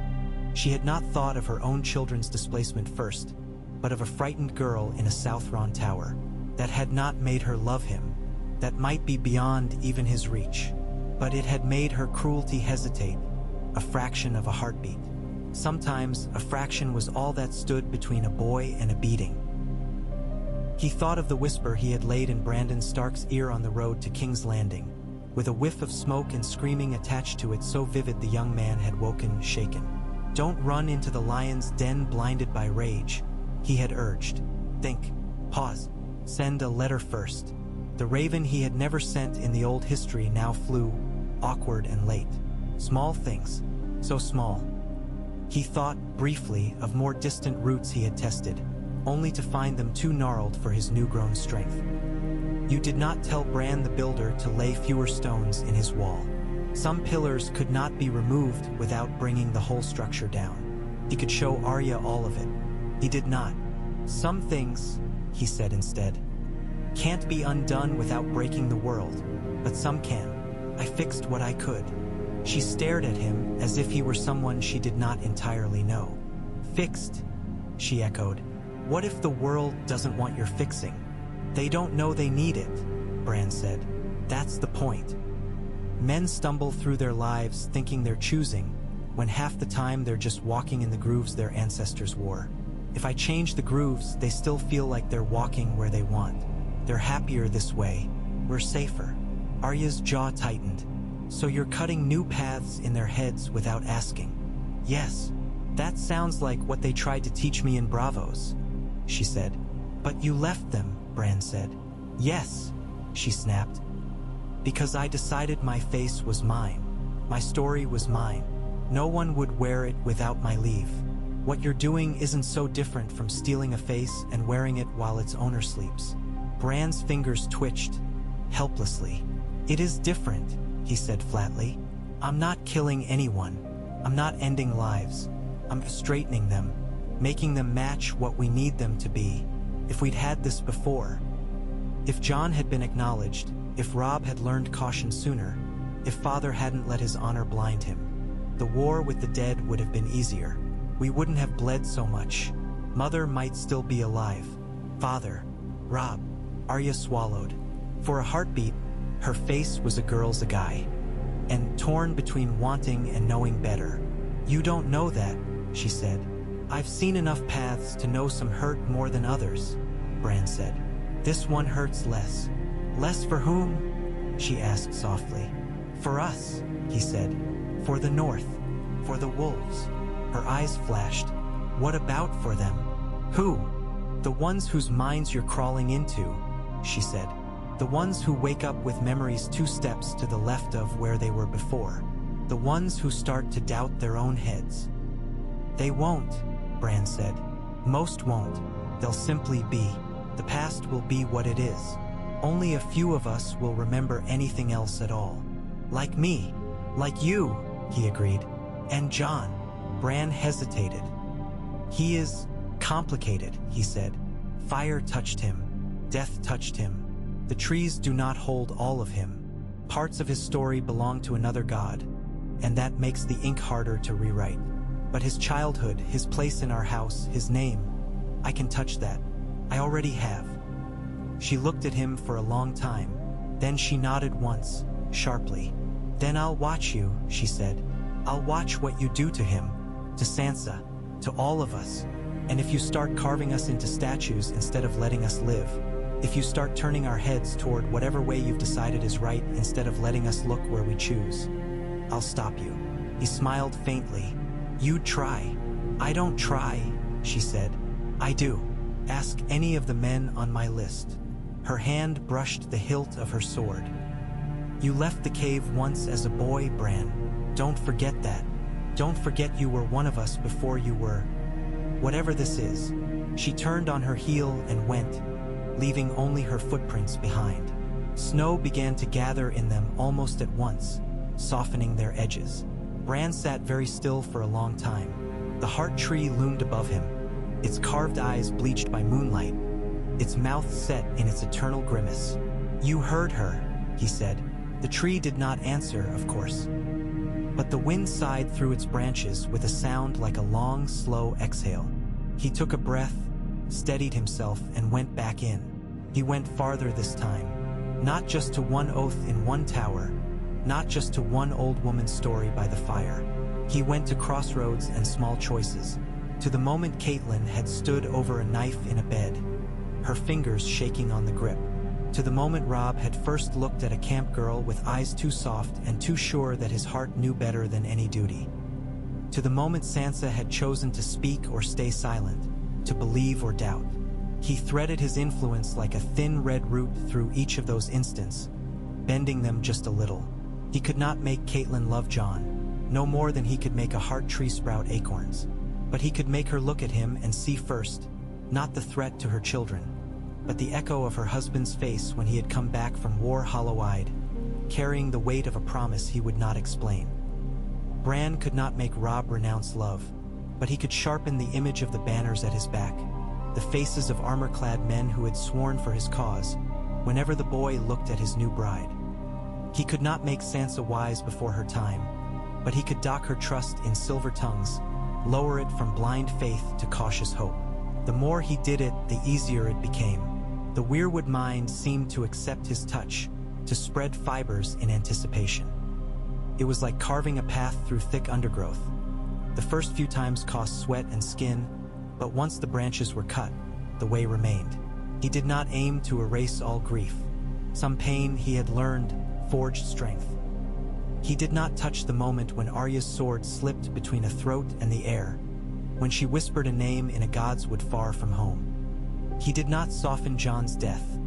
she had not thought of her own children's displacement first, but of a frightened girl in a Southron tower, that had not made her love him, that might be beyond even his reach, but it had made her cruelty hesitate, a fraction of a heartbeat. Sometimes a fraction was all that stood between a boy and a beating. He thought of the whisper he had laid in Brandon Stark's ear on the road to King's Landing, with a whiff of smoke and screaming attached to it so vivid the young man had woken shaken. Don't run into the lion's den blinded by rage, he had urged. Think. Pause. Send a letter first. The raven he had never sent in the old history now flew, awkward and late. Small things. So small. He thought, briefly, of more distant routes he had tested, only to find them too gnarled for his new-grown strength. You did not tell Bran the Builder to lay fewer stones in his wall. Some pillars could not be removed without bringing the whole structure down. He could show Arya all of it. He did not. Some things, he said instead, can't be undone without breaking the world, but some can. I fixed what I could. She stared at him as if he were someone she did not entirely know. Fixed, she echoed. What if the world doesn't want your fixing? They don't know they need it, Bran said. That's the point. Men stumble through their lives thinking they're choosing, when half the time they're just walking in the grooves their ancestors wore. If I change the grooves, they still feel like they're walking where they want. They're happier this way. We're safer. Arya's jaw tightened. So you're cutting new paths in their heads without asking. Yes, that sounds like what they tried to teach me in Bravos, she said. But you left them, Bran said. Yes, she snapped. Because I decided my face was mine. My story was mine. No one would wear it without my leave. What you're doing isn't so different from stealing a face and wearing it while its owner sleeps. Bran's fingers twitched, helplessly. It is different, he said flatly. I'm not killing anyone. I'm not ending lives. I'm straightening them, making them match what we need them to be. If we'd had this before, if Jon had been acknowledged, if Robb had learned caution sooner, if Father hadn't let his honor blind him, the war with the dead would have been easier. We wouldn't have bled so much. Mother might still be alive. Father, Robb, Arya swallowed. For a heartbeat, her face was a girl's a guy, and torn between wanting and knowing better. You don't know that, she said. I've seen enough paths to know some hurt more than others, Bran said. This one hurts less. Less for whom? She asked softly. For us, he said. For the North. For the wolves. Her eyes flashed. What about for them? Who? The ones whose minds you're crawling into, she said. The ones who wake up with memories 2 steps to the left of where they were before. The ones who start to doubt their own heads. They won't, Bran said. Most won't. They'll simply be. The past will be what it is. Only a few of us will remember anything else at all. Like me. Like you, he agreed. And John. Bran hesitated. He is complicated, he said. Fire touched him. Death touched him. The trees do not hold all of him. Parts of his story belong to another god, and that makes the ink harder to rewrite. But his childhood, his place in our house, his name, I can touch that. I already have. She looked at him for a long time. Then she nodded once, sharply. Then I'll watch you, she said. I'll watch what you do to him, to Sansa, to all of us. And if you start carving us into statues instead of letting us live, if you start turning our heads toward whatever way you've decided is right instead of letting us look where we choose, I'll stop you. He smiled faintly. You'd try. I don't try, she said. I do. Ask any of the men on my list. Her hand brushed the hilt of her sword. You left the cave once as a boy, Bran. Don't forget that. Don't forget you were one of us before you were. Whatever this is. She turned on her heel and went, leaving only her footprints behind. Snow began to gather in them almost at once, softening their edges. Bran sat very still for a long time. The heart tree loomed above him, its carved eyes bleached by moonlight, its mouth set in its eternal grimace. You heard her, he said. The tree did not answer, of course. But the wind sighed through its branches with a sound like a long, slow exhale. He took a breath, steadied himself, and went back in. He went farther this time, not just to one oath in one tower, not just to one old woman's story by the fire. He went to crossroads and small choices, to the moment Catelyn had stood over a knife in a bed, her fingers shaking on the grip, to the moment Robb had first looked at a camp girl with eyes too soft and too sure that his heart knew better than any duty, to the moment Sansa had chosen to speak or stay silent, to believe or doubt. He threaded his influence like a thin red root through each of those instants, bending them just a little. He could not make Catelyn love Jon, no more than he could make a heart tree sprout acorns. But he could make her look at him and see first, not the threat to her children, but the echo of her husband's face when he had come back from war hollow-eyed, carrying the weight of a promise he would not explain. Bran could not make Robb renounce love, but he could sharpen the image of the banners at his back, the faces of armor-clad men who had sworn for his cause, whenever the boy looked at his new bride. He could not make Sansa wise before her time, but he could dock her trust in silver tongues, lower it from blind faith to cautious hope. The more he did it, the easier it became. The Weirwood mind seemed to accept his touch, to spread fibers in anticipation. It was like carving a path through thick undergrowth. The first few times cost sweat and skin, but once the branches were cut, the way remained. He did not aim to erase all grief. Some pain he had learned forged strength. He did not touch the moment when Arya's sword slipped between a throat and the air, when she whispered a name in a godswood far from home. He did not soften Jon's death.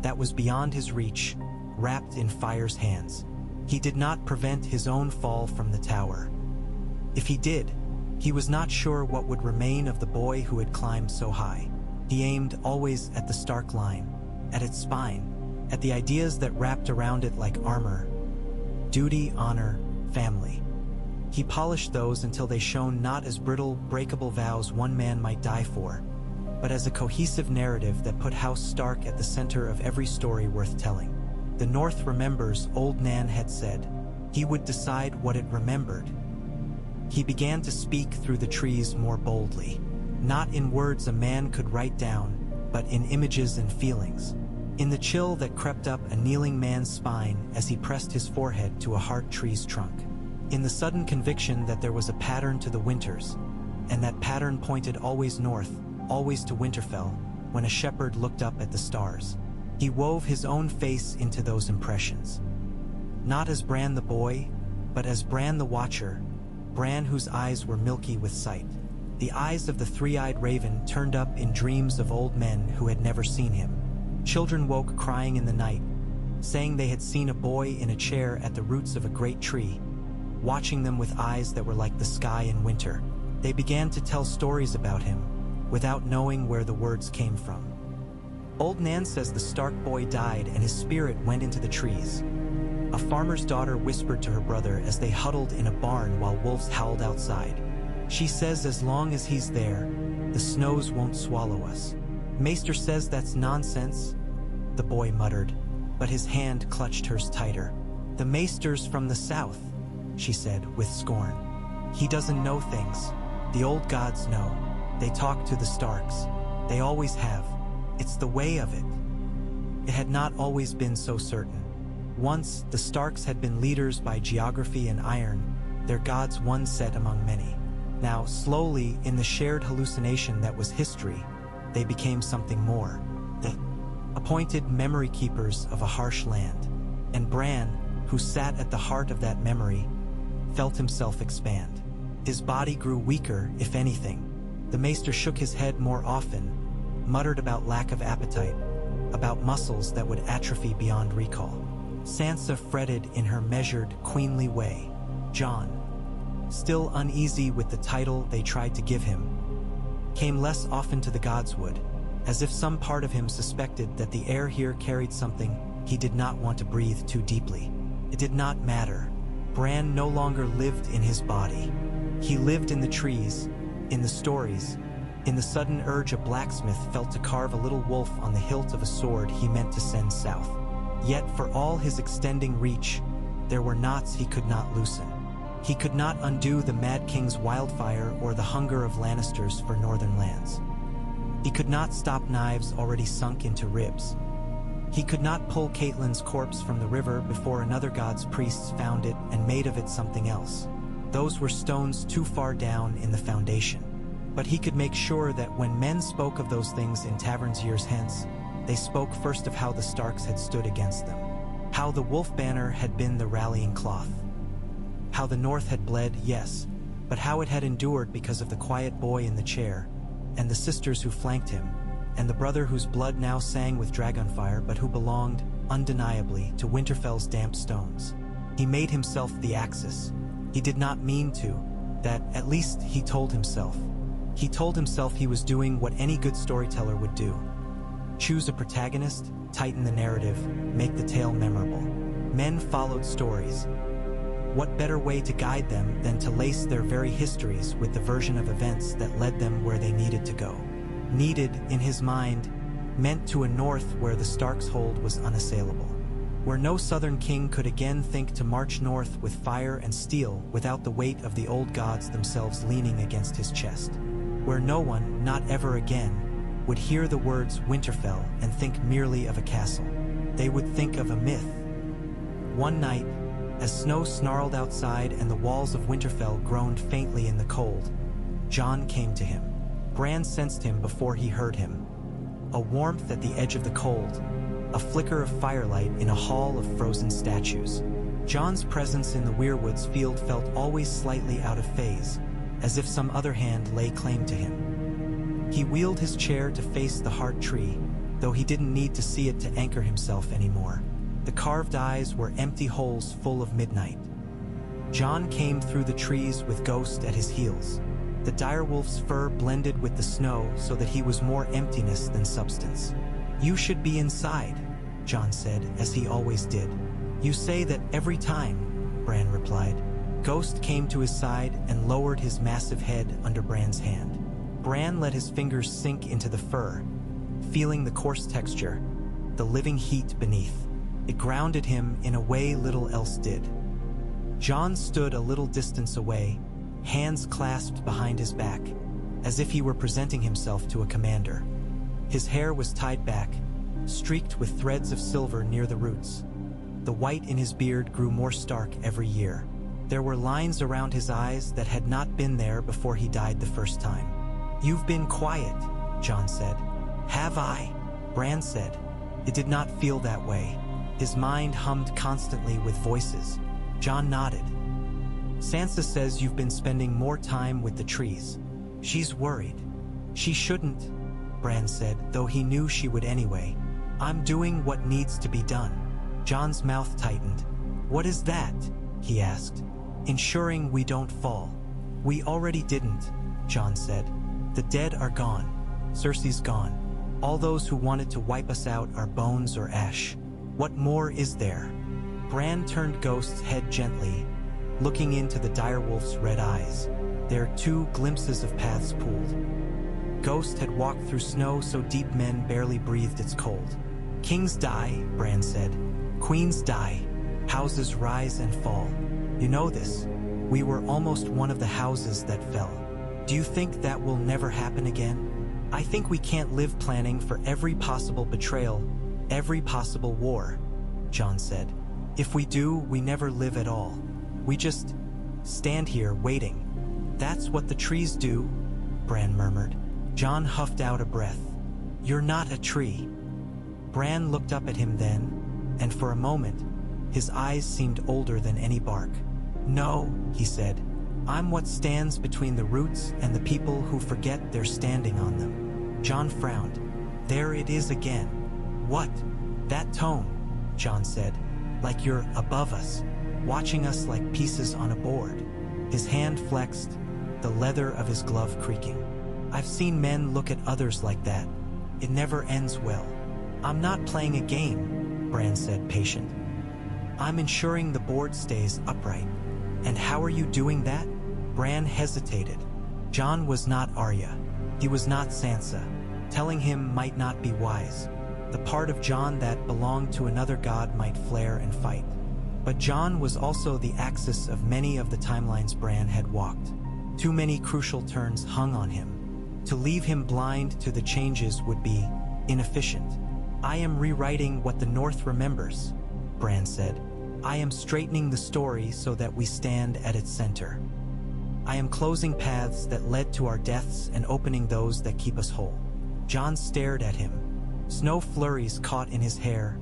That was beyond his reach, wrapped in fire's hands. He did not prevent his own fall from the tower. If he did, he was not sure what would remain of the boy who had climbed so high. He aimed always at the Stark line, at its spine, at the ideas that wrapped around it like armor: duty, honor, family. He polished those until they shone not as brittle, breakable vows one man might die for, but as a cohesive narrative that put House Stark at the center of every story worth telling. The North remembers, old Nan had said. He would decide what it remembered. He began to speak through the trees more boldly, not in words a man could write down, but in images and feelings, in the chill that crept up a kneeling man's spine as he pressed his forehead to a heart tree's trunk, in the sudden conviction that there was a pattern to the winters, and that pattern pointed always north, always to Winterfell, when a shepherd looked up at the stars. He wove his own face into those impressions, not as Bran the boy, but as Bran the watcher, Bran whose eyes were milky with sight, the eyes of the three-eyed raven turned up in dreams of old men who had never seen him. Children woke crying in the night, saying they had seen a boy in a chair at the roots of a great tree, watching them with eyes that were like the sky in winter. They began to tell stories about him, without knowing where the words came from. Old Nan says the Stark boy died and his spirit went into the trees. A farmer's daughter whispered to her brother as they huddled in a barn while wolves howled outside. She says as long as he's there, the snows won't swallow us. Maester says that's nonsense, the boy muttered, but his hand clutched hers tighter. The Maester's from the south, she said with scorn. He doesn't know things. The old gods know. They talk to the Starks. They always have. It's the way of it. It had not always been so certain. Once, the Starks had been leaders by geography and iron, their gods one set among many. Now, slowly, in the shared hallucination that was history, they became something more. The appointed memory keepers of a harsh land. And Bran, who sat at the heart of that memory, felt himself expand. His body grew weaker, if anything. The Maester shook his head more often, muttered about lack of appetite, about muscles that would atrophy beyond recall. Sansa fretted in her measured, queenly way. Jon, still uneasy with the title they tried to give him, came less often to the Godswood, as if some part of him suspected that the air here carried something he did not want to breathe too deeply. It did not matter. Bran no longer lived in his body. He lived in the trees, in the stories, in the sudden urge a blacksmith felt to carve a little wolf on the hilt of a sword he meant to send south. Yet for all his extending reach, there were knots he could not loosen. He could not undo the Mad King's wildfire or the hunger of Lannisters for northern lands. He could not stop knives already sunk into ribs. He could not pull Catelyn's corpse from the river before another god's priests found it and made of it something else. Those were stones too far down in the foundation. But he could make sure that when men spoke of those things in taverns years hence, they spoke first of how the Starks had stood against them, how the wolf banner had been the rallying cloth, how the North had bled, yes, but how it had endured because of the quiet boy in the chair, and the sisters who flanked him, and the brother whose blood now sang with dragonfire but who belonged, undeniably, to Winterfell's damp stones. He made himself the Axis. He did not mean to, that at least he told himself. He told himself he was doing what any good storyteller would do. Choose a protagonist, tighten the narrative, make the tale memorable. Men followed stories. What better way to guide them than to lace their very histories with the version of events that led them where they needed to go? Needed, in his mind, meant to a north where the Stark's hold was unassailable. Where no southern king could again think to march north with fire and steel without the weight of the old gods themselves leaning against his chest. Where no one, not ever again, would hear the words Winterfell and think merely of a castle. They would think of a myth. One night, as snow snarled outside and the walls of Winterfell groaned faintly in the cold, Jon came to him. Bran sensed him before he heard him. A warmth at the edge of the cold, a flicker of firelight in a hall of frozen statues. Jon's presence in the Weirwood's field felt always slightly out of phase, as if some other hand lay claim to him. He wheeled his chair to face the heart tree, though he didn't need to see it to anchor himself anymore. The carved eyes were empty holes full of midnight. Jon came through the trees with Ghost at his heels. The direwolf's fur blended with the snow so that he was more emptiness than substance. "You should be inside," Jon said, as he always did. "You say that every time," Bran replied. Ghost came to his side and lowered his massive head under Bran's hand. Bran let his fingers sink into the fur, feeling the coarse texture, the living heat beneath. It grounded him in a way little else did. Jon stood a little distance away, hands clasped behind his back, as if he were presenting himself to a commander. His hair was tied back, streaked with threads of silver near the roots. The white in his beard grew more stark every year. There were lines around his eyes that had not been there before he died the first time. "You've been quiet," Jon said. "Have I?" Bran said. It did not feel that way. His mind hummed constantly with voices. Jon nodded. "Sansa says you've been spending more time with the trees. She's worried." "She shouldn't," Bran said, though he knew she would anyway. "I'm doing what needs to be done." Jon's mouth tightened. "What is that?" he asked. "Ensuring we don't fall." "We already didn't," Jon said. "The dead are gone. Cersei's gone. All those who wanted to wipe us out are bones or ash. What more is there? Bran turned Ghost's head gently, looking into the direwolf's red eyes. There 2 glimpses of paths pooled. Ghost had walked through snow so deep men barely breathed its cold. Kings die, Bran said. Queens die. Houses rise and fall. You know this. We were almost one of the houses that fell. Do you think that will never happen again? I think we can't live planning for every possible betrayal, every possible war, Jon said. If we do, we never live at all. We just stand here waiting. That's what the trees do, Bran murmured. Jon huffed out a breath. You're not a tree. Bran looked up at him then, and for a moment, his eyes seemed older than any bark. No, he said. I'm what stands between the roots and the people who forget they're standing on them. Jon frowned. There it is again. What? That tone, Jon said. Like you're above us, watching us like pieces on a board. His hand flexed, the leather of his glove creaking. I've seen men look at others like that. It never ends well. I'm not playing a game, Bran said, patient. I'm ensuring the board stays upright. And how are you doing that? Bran hesitated. Jon was not Arya. He was not Sansa. Telling him might not be wise. The part of Jon that belonged to another god might flare and fight. But Jon was also the axis of many of the timelines Bran had walked. Too many crucial turns hung on him. To leave him blind to the changes would be inefficient. I am rewriting what the North remembers, Bran said. I am straightening the story so that we stand at its center. I am closing paths that led to our deaths and opening those that keep us whole. Jon stared at him. Snow flurries caught in his hair,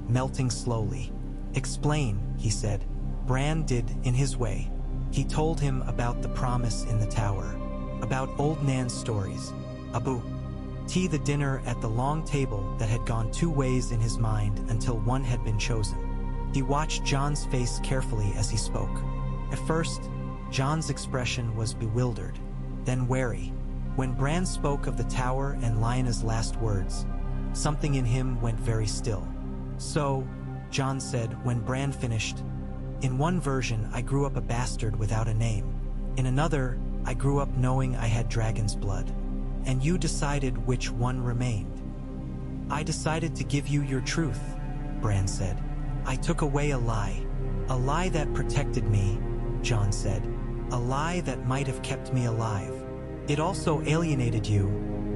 melting slowly. Explain, he said. Bran did in his way. He told him about the promise in the tower, about old Nan's stories, Abu. Tea the dinner at the long table that had gone 2 ways in his mind until one had been chosen. He watched Jon's face carefully as he spoke. At first, Jon's expression was bewildered, then wary. When Bran spoke of the tower and Lyanna's last words, something in him went very still. So, Jon said when Bran finished, in one version I grew up a bastard without a name. In another, I grew up knowing I had dragon's blood. And you decided which one remained. I decided to give you your truth, Bran said. I took away a lie that protected me, Jon said. A lie that might have kept me alive. It also alienated you,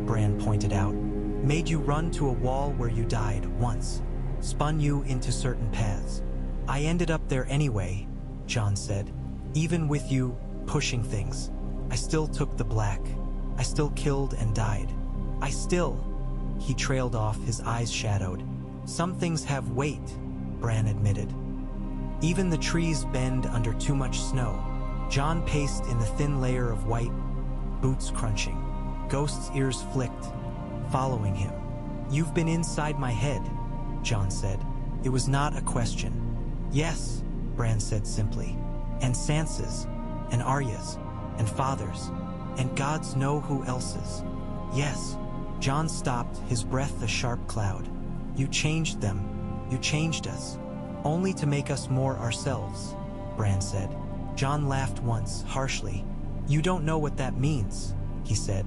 Bran pointed out. Made you run to a wall where you died once. Spun you into certain paths. I ended up there anyway, Jon said. Even with you pushing things, I still took the black. I still killed and died. He trailed off, his eyes shadowed. Some things have weight, Bran admitted. Even the trees bend under too much snow. Jon paced in the thin layer of white, boots crunching. Ghost's ears flicked, following him. You've been inside my head, Jon said. It was not a question. Yes, Bran said simply. And Sansa's, and Arya's, and Father's, and gods know who else's. Yes. Jon stopped, his breath a sharp cloud. You changed them. You changed us. Only to make us more ourselves, Bran said. Jon laughed once, harshly. You don't know what that means, he said.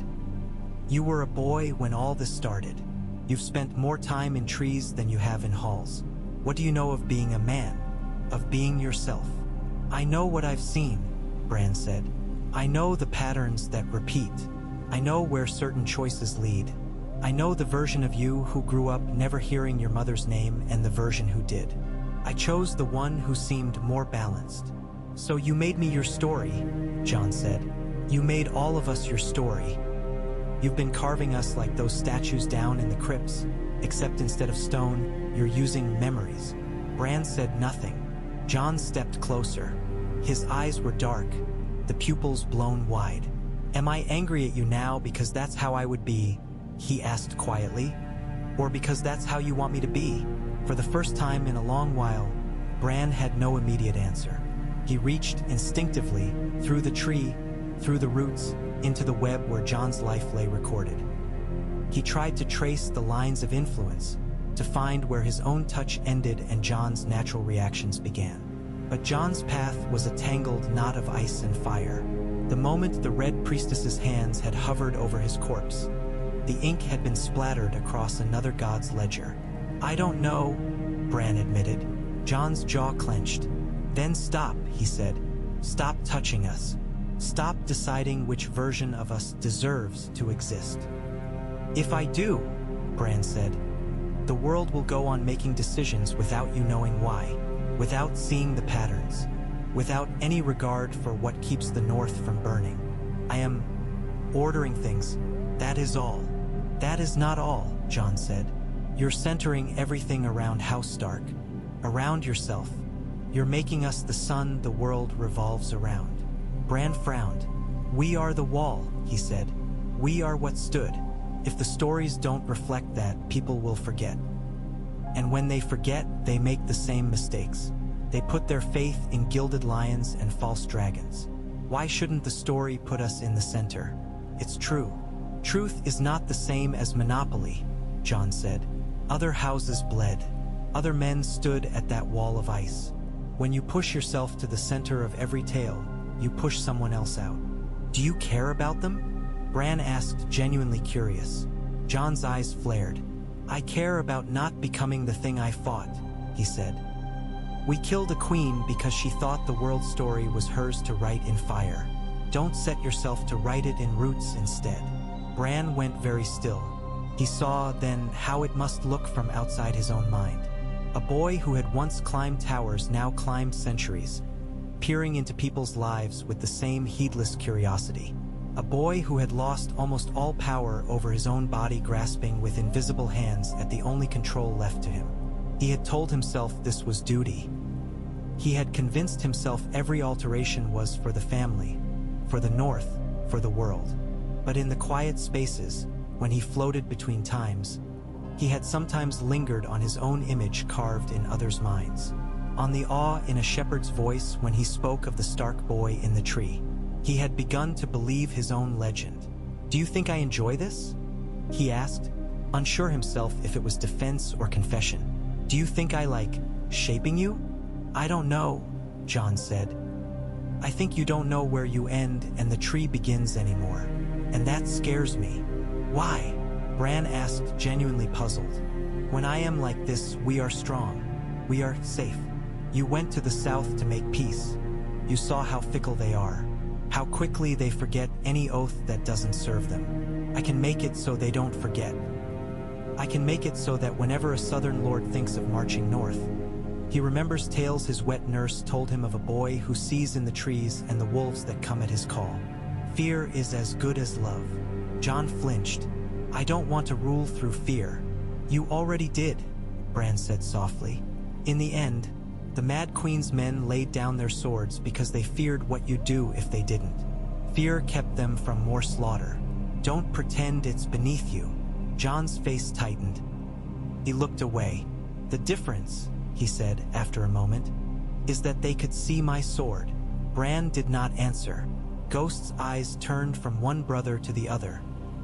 You were a boy when all this started. You've spent more time in trees than you have in halls. What do you know of being a man? Of being yourself? I know what I've seen, Bran said. I know the patterns that repeat. I know where certain choices lead. I know the version of you who grew up never hearing your mother's name and the version who did. I chose the one who seemed more balanced. So you made me your story, Jon said. You made all of us your story. You've been carving us like those statues down in the crypts, except instead of stone, you're using memories. Bran said nothing. Jon stepped closer. His eyes were dark, the pupils blown wide. Am I angry at you now because that's how I would be? He asked quietly. Or because that's how you want me to be? For the first time in a long while, Bran had no immediate answer. He reached instinctively through the tree, through the roots, into the web where Jon's life lay recorded. He tried to trace the lines of influence, to find where his own touch ended and Jon's natural reactions began. But Jon's path was a tangled knot of ice and fire. The moment the Red Priestess's hands had hovered over his corpse, the ink had been splattered across another god's ledger. "I don't know," Bran admitted. Jon's jaw clenched. "Then stop," he said. "Stop touching us. Stop deciding which version of us deserves to exist." "If I do," Bran said, "the world will go on making decisions without you knowing why, without seeing the patterns, without any regard for what keeps the North from burning. I am ordering things, that is all." "That is not all," Jon said. "You're centering everything around House Stark, around yourself. You're making us the sun the world revolves around." Bran frowned. "We are the wall," he said. "We are what stood. If the stories don't reflect that, people will forget. And when they forget, they make the same mistakes. They put their faith in gilded lions and false dragons. Why shouldn't the story put us in the center? It's true. Truth is not the same as monopoly," Jon said. "Other houses bled. Other men stood at that wall of ice. When you push yourself to the center of every tale, you push someone else out." "Do you care about them?" Bran asked, genuinely curious. Jon's eyes flared. "I care about not becoming the thing I fought," he said. "We killed a queen because she thought the world story was hers to write in fire. Don't set yourself to write it in roots instead." Bran went very still. He saw, then, how it must look from outside his own mind. A boy who had once climbed towers now climbed centuries, peering into people's lives with the same heedless curiosity. A boy who had lost almost all power over his own body, grasping with invisible hands at the only control left to him. He had told himself this was duty. He had convinced himself every alteration was for the family, for the North, for the world. But in the quiet spaces, when he floated between times, he had sometimes lingered on his own image carved in others' minds. On the awe in a shepherd's voice when he spoke of the Stark boy in the tree. He had begun to believe his own legend. "Do you think I enjoy this?" he asked, unsure himself if it was defense or confession. "Do you think I like shaping you?" "I don't know," Jon said. "I think you don't know where you end and the tree begins anymore. And that scares me." "Why?" Bran asked, genuinely puzzled. "When I am like this, we are strong. We are safe. You went to the south to make peace. You saw how fickle they are, how quickly they forget any oath that doesn't serve them. I can make it so they don't forget. I can make it so that whenever a southern lord thinks of marching north, he remembers tales his wet nurse told him of a boy who sees in the trees and the wolves that come at his call. Fear is as good as love." Jon flinched. "I don't want to rule through fear." "You already did," Bran said softly. "In the end, the Mad Queen's men laid down their swords because they feared what you'd do if they didn't. Fear kept them from more slaughter. Don't pretend it's beneath you." Jon's face tightened. He looked away. "The difference," he said after a moment, "is that they could see my sword." Bran did not answer. Ghost's eyes turned from one brother to the other,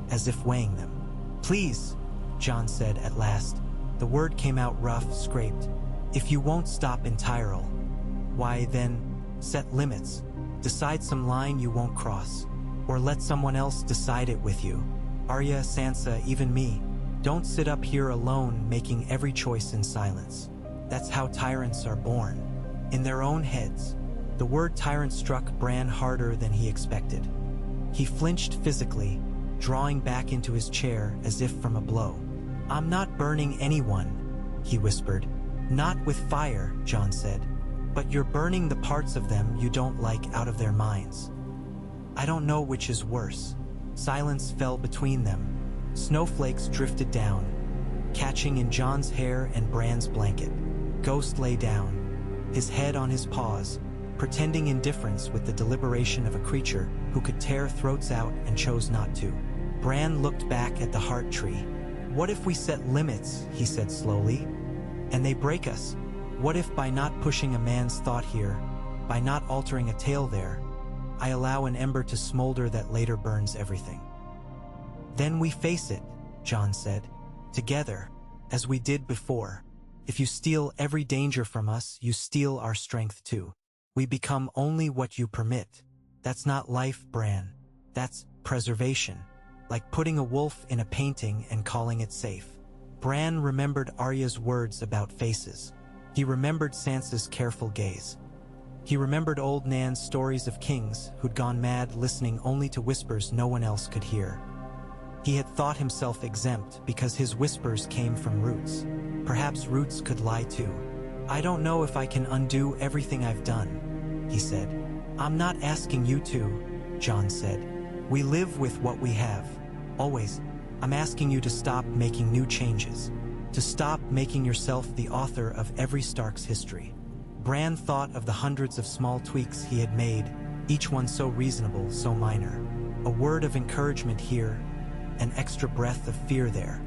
as if weighing them. "Please," Jon said at last. The word came out rough, scraped. "If you won't stop in Tyrell, why then, set limits. Decide some line you won't cross. Or let someone else decide it with you. Arya, Sansa, even me. Don't sit up here alone making every choice in silence. That's how tyrants are born. In their own heads." The word tyrant struck Bran harder than he expected. He flinched physically, drawing back into his chair as if from a blow. "I'm not burning anyone," he whispered. "Not with fire," Jon said. "But you're burning the parts of them you don't like out of their minds. I don't know which is worse." Silence fell between them. Snowflakes drifted down, catching in Jon's hair and Bran's blanket. Ghost lay down, his head on his paws, pretending indifference with the deliberation of a creature who could tear throats out and chose not to. Bran looked back at the heart tree. "What if we set limits," he said slowly, "and they break us? What if by not pushing a man's thought here, by not altering a tale there, I allow an ember to smolder that later burns everything? Then we face it," Jon said. Together, as we did before. If you steal every danger from us, you steal our strength too. We become only what you permit. That's not life, Bran. That's preservation. Like putting a wolf in a painting and calling it safe. Bran remembered Arya's words about faces. He remembered Sansa's careful gaze. He remembered old Nan's stories of kings who'd gone mad listening only to whispers no one else could hear. He had thought himself exempt because his whispers came from roots. Perhaps roots could lie too. I don't know if I can undo everything I've done, he said. I'm not asking you to, Jon said. We live with what we have. Always. I'm asking you to stop making new changes. To stop making yourself the author of every Stark's history. Bran thought of the hundreds of small tweaks he had made, each one so reasonable, so minor. A word of encouragement here, an extra breath of fear there.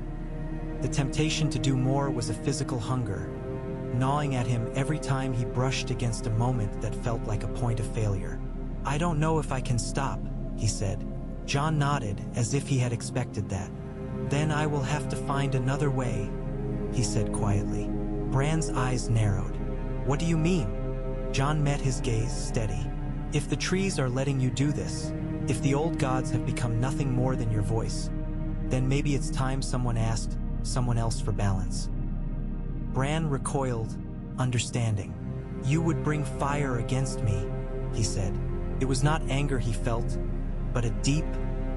The temptation to do more was a physical hunger, gnawing at him every time he brushed against a moment that felt like a point of failure. I don't know if I can stop, he said. Jon nodded as if he had expected that. Then I will have to find another way, he said quietly. Bran's eyes narrowed. What do you mean? Jon met his gaze steady. If the trees are letting you do this, if the old gods have become nothing more than your voice, then maybe it's time someone asked someone else for balance. Bran recoiled, understanding. You would bring fire against me, he said. It was not anger he felt, but a deep,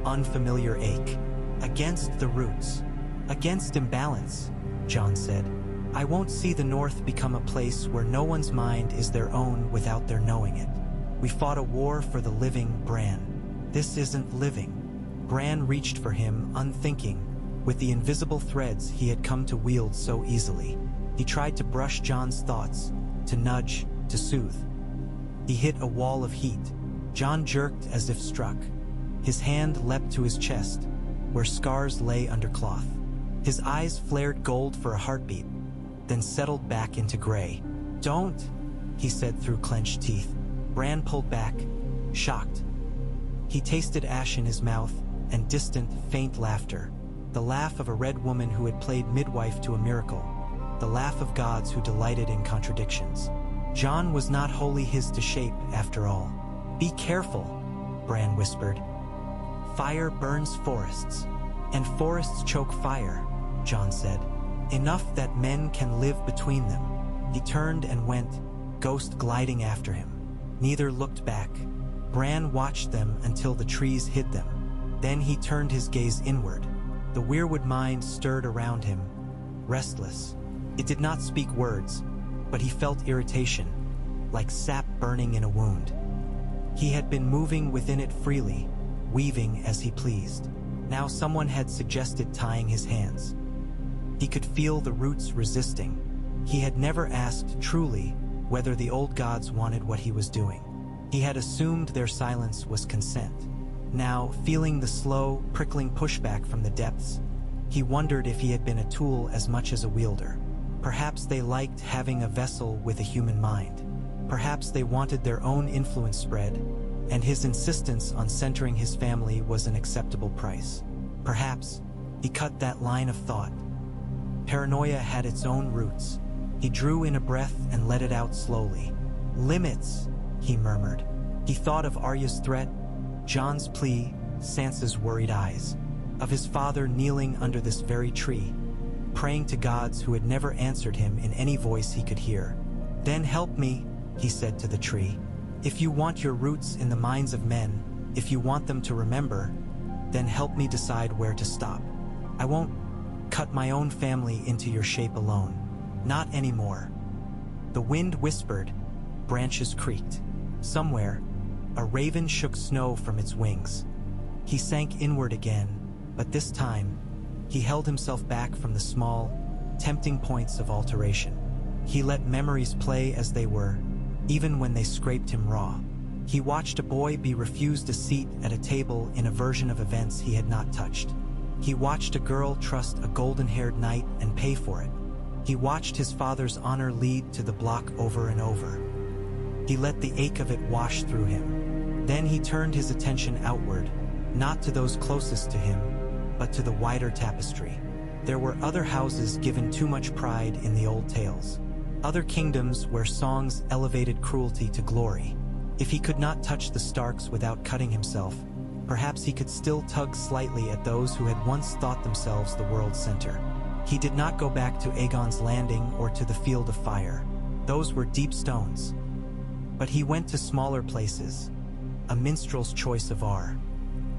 unfamiliar ache. Against the roots. Against imbalance, Jon said. I won't see the North become a place where no one's mind is their own without their knowing it. We fought a war for the living, Bran. This isn't living. Bran reached for him, unthinking, with the invisible threads he had come to wield so easily. He tried to brush Jon's thoughts, to nudge, to soothe. He hit a wall of heat. Jon jerked as if struck. His hand leapt to his chest, where scars lay under cloth. His eyes flared gold for a heartbeat, then settled back into gray. Don't, he said through clenched teeth. Bran pulled back, shocked. He tasted ash in his mouth and distant, faint laughter. The laugh of a red woman who had played midwife to a miracle. The laugh of gods who delighted in contradictions. Jon was not wholly his to shape, after all. Be careful, Bran whispered. Fire burns forests, and forests choke fire, Jon said. Enough that men can live between them. He turned and went, ghost gliding after him. Neither looked back. Bran watched them until the trees hid them. Then he turned his gaze inward. The Weirwood mind stirred around him, restless. It did not speak words, but he felt irritation, like sap burning in a wound. He had been moving within it freely, weaving as he pleased. Now someone had suggested tying his hands. He could feel the roots resisting. He had never asked truly whether the old gods wanted what he was doing. He had assumed their silence was consent. Now, feeling the slow, prickling pushback from the depths, he wondered if he had been a tool as much as a wielder. Perhaps they liked having a vessel with a human mind. Perhaps they wanted their own influence spread, and his insistence on centering his family was an acceptable price. Perhaps he cut that line of thought. Paranoia had its own roots. He drew in a breath and let it out slowly. Limits, he murmured. He thought of Arya's threat, Jon's plea, Sansa's worried eyes, of his father kneeling under this very tree, praying to gods who had never answered him in any voice he could hear. Then help me, he said to the tree. If you want your roots in the minds of men, if you want them to remember, then help me decide where to stop. I won't cut my own family into your shape alone. Not anymore. The wind whispered, branches creaked. Somewhere, a raven shook snow from its wings. He sank inward again, but this time, he held himself back from the small, tempting points of alteration. He let memories play as they were, even when they scraped him raw. He watched a boy be refused a seat at a table in a version of events he had not touched. He watched a girl trust a golden-haired knight and pay for it. He watched his father's honor lead to the block over and over. He let the ache of it wash through him. Then he turned his attention outward, not to those closest to him, but to the wider tapestry. There were other houses given too much pride in the old tales. Other kingdoms where songs elevated cruelty to glory. If he could not touch the Starks without cutting himself, perhaps he could still tug slightly at those who had once thought themselves the world's center. He did not go back to Aegon's Landing or to the Field of Fire. Those were deep stones. But he went to smaller places, a minstrel's choice of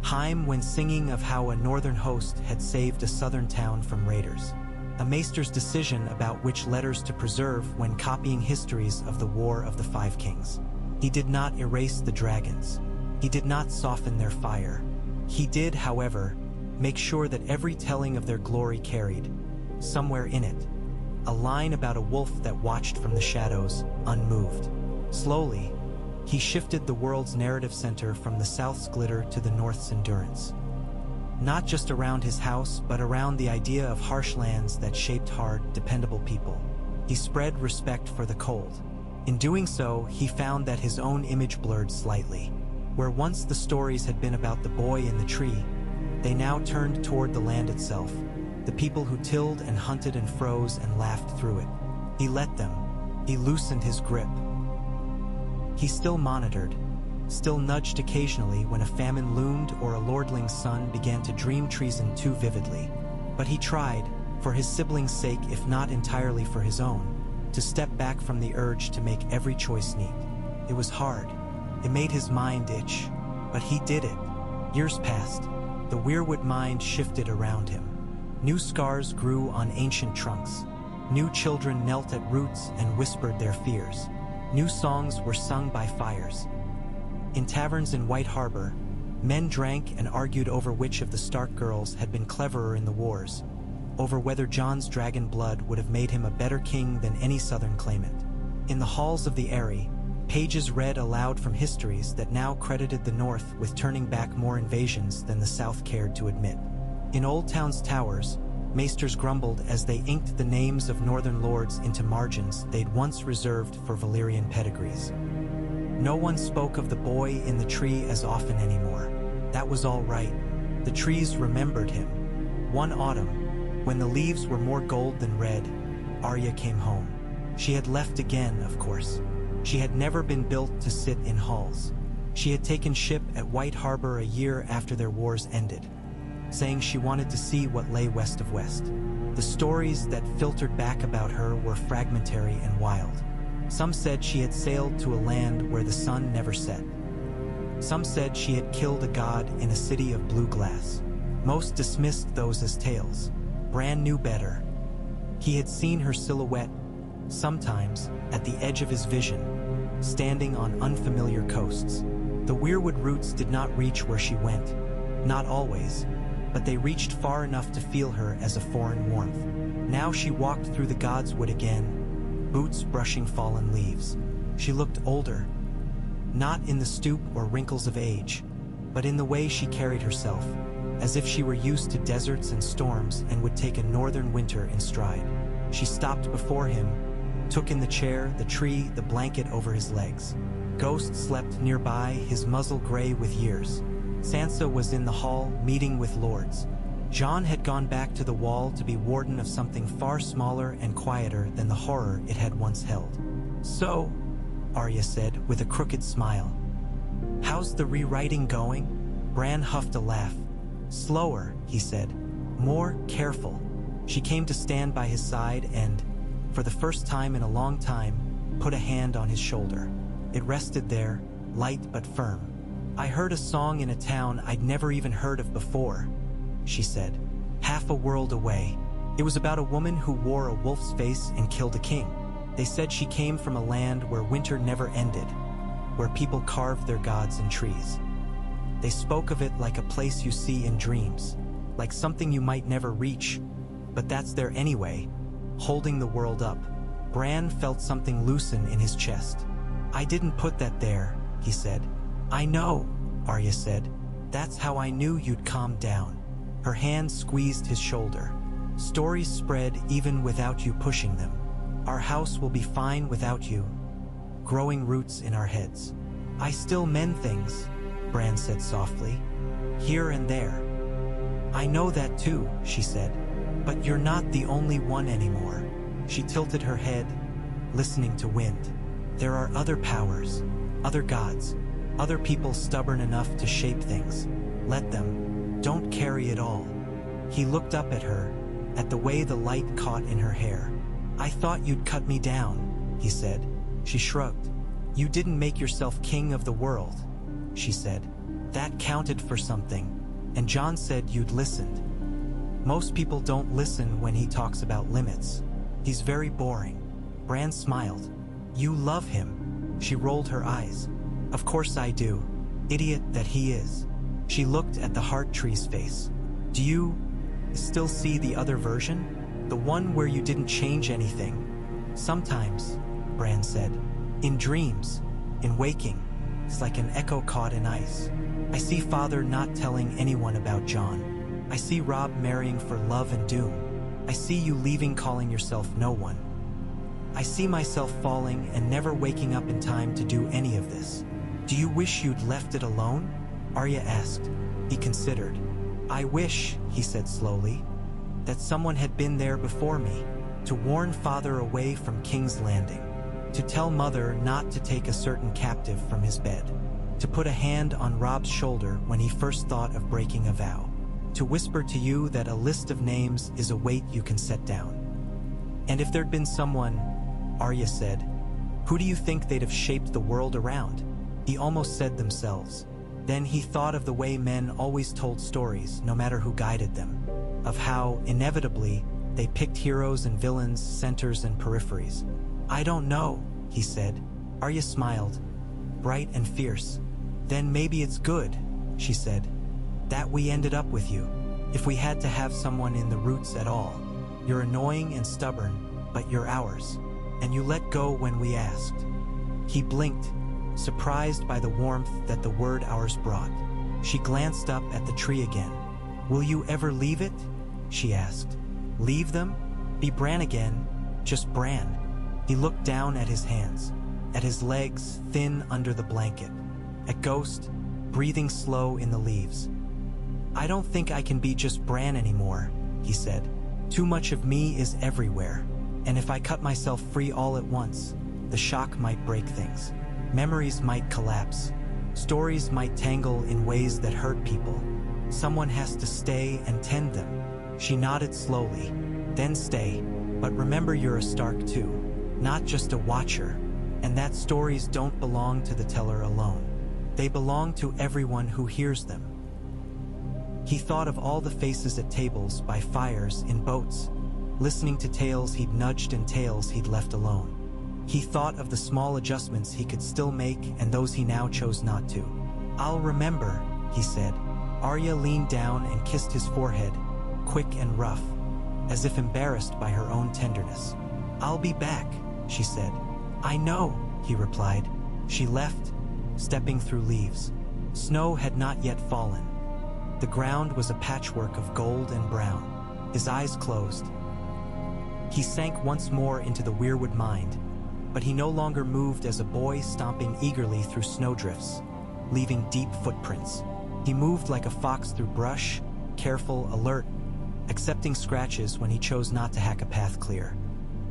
Heim, when singing of how a northern host had saved a southern town from raiders. A maester's decision about which letters to preserve when copying histories of the War of the Five Kings. He did not erase the dragons. He did not soften their fire. He did, however, make sure that every telling of their glory carried, somewhere in it, a line about a wolf that watched from the shadows, unmoved. Slowly, he shifted the world's narrative center from the South's glitter to the North's endurance. Not just around his house, but around the idea of harsh lands that shaped hard, dependable people. He spread respect for the cold. In doing so, he found that his own image blurred slightly. Where once the stories had been about the boy in the tree, they now turned toward the land itself, the people who tilled and hunted and froze and laughed through it. He let them. He loosened his grip. He still monitored, still nudged occasionally when a famine loomed or a lordling's son began to dream treason too vividly. But he tried, for his siblings' sake if not entirely for his own, to step back from the urge to make every choice neat. It was hard. It made his mind itch. But he did it. Years passed. The Weirwood mind shifted around him. New scars grew on ancient trunks. New children knelt at roots and whispered their fears. New songs were sung by fires. In taverns in White Harbor, men drank and argued over which of the Stark girls had been cleverer in the wars, over whether Jon's dragon blood would have made him a better king than any southern claimant. In the halls of the Eyrie, pages read aloud from histories that now credited the North with turning back more invasions than the South cared to admit. In Old Town's towers, maesters grumbled as they inked the names of northern lords into margins they'd once reserved for Valyrian pedigrees. No one spoke of the boy in the tree as often anymore. That was all right. The trees remembered him. One autumn, when the leaves were more gold than red, Arya came home. She had left again, of course. She had never been built to sit in halls. She had taken ship at White Harbor a year after their wars ended, saying she wanted to see what lay west of west. The stories that filtered back about her were fragmentary and wild. Some said she had sailed to a land where the sun never set. Some said she had killed a god in a city of blue glass. Most dismissed those as tales. Bran knew better. He had seen her silhouette, sometimes at the edge of his vision, standing on unfamiliar coasts. The Weirwood roots did not reach where she went. Not always, but they reached far enough to feel her as a foreign warmth. Now she walked through the Godswood again, boots brushing fallen leaves. She looked older, not in the stoop or wrinkles of age, but in the way she carried herself, as if she were used to deserts and storms and would take a northern winter in stride. She stopped before him, took in the chair, the tree, the blanket over his legs. Ghost slept nearby, his muzzle gray with years. Sansa was in the hall, meeting with lords. Jon had gone back to the wall to be warden of something far smaller and quieter than the horror it had once held. "So," Arya said, with a crooked smile, "how's the rewriting going?" Bran huffed a laugh. "Slower," he said. "More careful." She came to stand by his side and, for the first time in a long time, put a hand on his shoulder. It rested there, light but firm. "I heard a song in a town I'd never even heard of before," she said, "half a world away. It was about a woman who wore a wolf's face and killed a king. They said she came from a land where winter never ended, where people carved their gods in trees. They spoke of it like a place you see in dreams, like something you might never reach, but that's there anyway, holding the world up." Bran felt something loosen in his chest. "I didn't put that there," he said. "I know," Arya said. "That's how I knew you'd calm down." Her hand squeezed his shoulder. "Stories spread even without you pushing them. Our house will be fine without you, growing roots in our heads." "I still mend things," Bran said softly, "here and there. I know that too, she said. But you're not the only one anymore. She tilted her head, listening to wind. There are other powers, other gods, other people stubborn enough to shape things. Let them. Don't carry it all. He looked up at her, at the way the light caught in her hair. I thought you'd cut me down, he said. She shrugged. You didn't make yourself king of the world, she said. That counted for something, and John said you'd listened. Most people don't listen when he talks about limits. He's very boring. Bran smiled. You love him. She rolled her eyes. Of course I do. Idiot that he is. She looked at the heart tree's face. Do you still see the other version? The one where you didn't change anything? Sometimes, Bran said. In dreams, in waking, it's like an echo caught in ice. I see Father not telling anyone about John. I see Robb marrying for love and doom. I see you leaving calling yourself no one. I see myself falling and never waking up in time to do any of this. Do you wish you'd left it alone? Arya asked. He considered. I wish, he said slowly, that someone had been there before me, to warn Father away from King's Landing, to tell Mother not to take a certain captive from his bed, to put a hand on Robb's shoulder when he first thought of breaking a vow, to whisper to you that a list of names is a weight you can set down. And if there'd been someone, Arya said, who do you think they'd have shaped the world around? He almost said themselves. Then he thought of the way men always told stories, no matter who guided them, of how, inevitably, they picked heroes and villains, centers and peripheries. I don't know, he said. Arya smiled, bright and fierce. Then maybe it's good, she said, that we ended up with you. If we had to have someone in the roots at all. You're annoying and stubborn, but you're ours. And you let go when we asked. He blinked, surprised by the warmth that the word ours brought. She glanced up at the tree again. Will you ever leave it? She asked. Leave them? Be Bran again, just Bran. He looked down at his hands, at his legs thin under the blanket, at Ghost, breathing slow in the leaves. I don't think I can be just Bran anymore, he said. Too much of me is everywhere, and if I cut myself free all at once, the shock might break things. Memories might collapse. Stories might tangle in ways that hurt people. Someone has to stay and tend them. She nodded slowly. Then stay, but remember you're a Stark too, not just a watcher, and that stories don't belong to the teller alone. They belong to everyone who hears them. He thought of all the faces at tables, by fires, in boats, listening to tales he'd nudged and tales he'd left alone. He thought of the small adjustments he could still make and those he now chose not to. I'll remember, he said. Arya leaned down and kissed his forehead, quick and rough, as if embarrassed by her own tenderness. I'll be back, she said. I know, he replied. She left, stepping through leaves. Snow had not yet fallen. The ground was a patchwork of gold and brown. His eyes closed. He sank once more into the Weirwood mind, but he no longer moved as a boy stomping eagerly through snowdrifts, leaving deep footprints. He moved like a fox through brush, careful, alert, accepting scratches when he chose not to hack a path clear.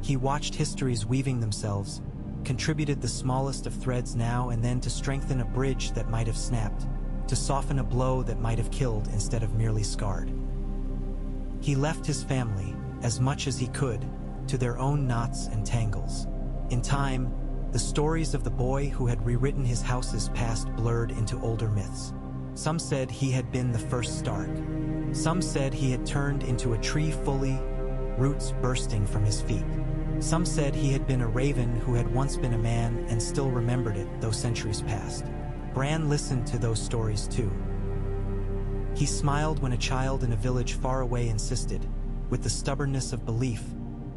He watched histories weaving themselves, contributed the smallest of threads now and then to strengthen a bridge that might have snapped, to soften a blow that might have killed instead of merely scarred. He left his family, as much as he could, to their own knots and tangles. In time, the stories of the boy who had rewritten his house's past blurred into older myths. Some said he had been the first Stark. Some said he had turned into a tree fully, roots bursting from his feet. Some said he had been a raven who had once been a man and still remembered it, though centuries passed. Bran listened to those stories too. He smiled when a child in a village far away insisted, with the stubbornness of belief,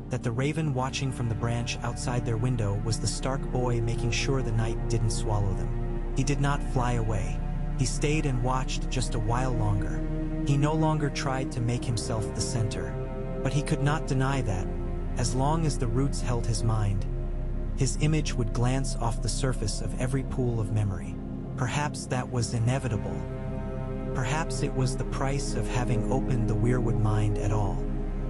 that the raven watching from the branch outside their window was the Stark boy making sure the night didn't swallow them. He did not fly away. He stayed and watched just a while longer. He no longer tried to make himself the center, but he could not deny that, as long as the roots held his mind, his image would glance off the surface of every pool of memory. Perhaps that was inevitable. Perhaps it was the price of having opened the Weirwood mind at all.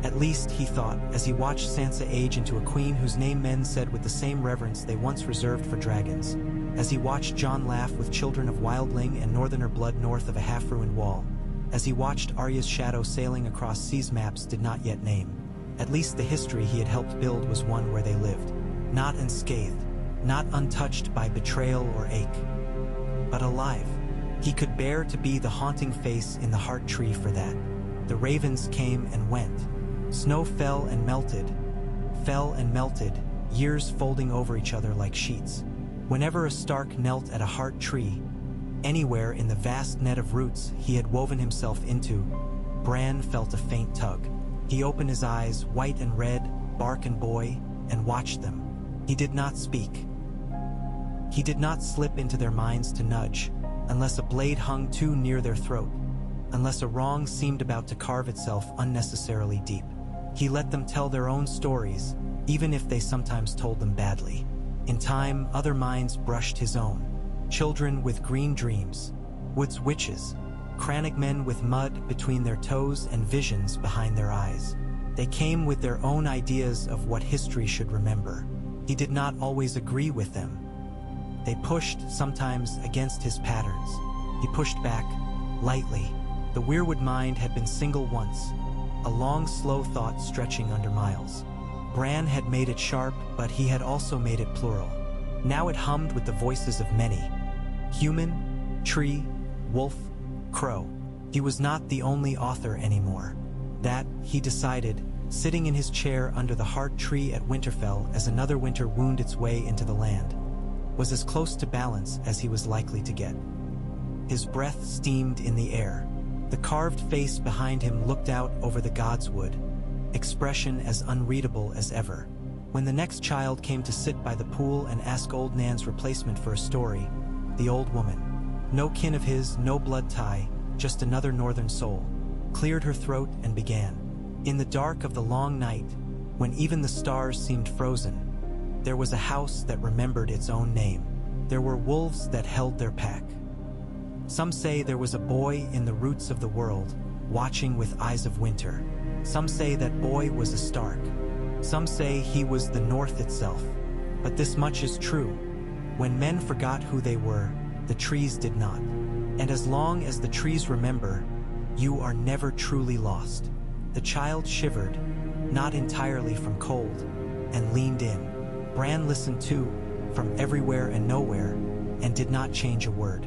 At least, he thought, as he watched Sansa age into a queen whose name men said with the same reverence they once reserved for dragons. As he watched Jon laugh with children of wildling and northerner blood north of a half-ruined wall. As he watched Arya's shadow sailing across seas maps did not yet name. At least the history he had helped build was one where they lived. Not unscathed, not untouched by betrayal or ache, but alive. He could bear to be the haunting face in the heart tree for that. The ravens came and went. Snow fell and melted, years folding over each other like sheets. Whenever a Stark knelt at a heart tree, anywhere in the vast net of roots he had woven himself into, Bran felt a faint tug. He opened his eyes, white and red, bark and boy, and watched them. He did not speak. He did not slip into their minds to nudge, unless a blade hung too near their throat, unless a wrong seemed about to carve itself unnecessarily deep. He let them tell their own stories, even if they sometimes told them badly. In time, other minds brushed his own. Children with green dreams, woods witches, crannock men with mud between their toes and visions behind their eyes. They came with their own ideas of what history should remember. He did not always agree with them. They pushed, sometimes against his patterns. He pushed back, lightly. The Weirwood mind had been single once, a long, slow thought stretching under miles. Bran had made it sharp, but he had also made it plural. Now it hummed with the voices of many. Human, tree, wolf, crow. He was not the only author anymore. That, he decided, sitting in his chair under the heart tree at Winterfell as another winter wound its way into the land, was as close to balance as he was likely to get. His breath steamed in the air. The carved face behind him looked out over the godswood, expression as unreadable as ever. When the next child came to sit by the pool and ask old Nan's replacement for a story, the old woman, no kin of his, no blood tie, just another northern soul, cleared her throat and began. In the dark of the long night, when even the stars seemed frozen, there was a house that remembered its own name. There were wolves that held their pack. Some say there was a boy in the roots of the world, watching with eyes of winter. Some say that boy was a Stark. Some say he was the North itself. But this much is true. When men forgot who they were, the trees did not. And as long as the trees remember, you are never truly lost. The child shivered, not entirely from cold, and leaned in. Bran listened too, from everywhere and nowhere, and did not change a word.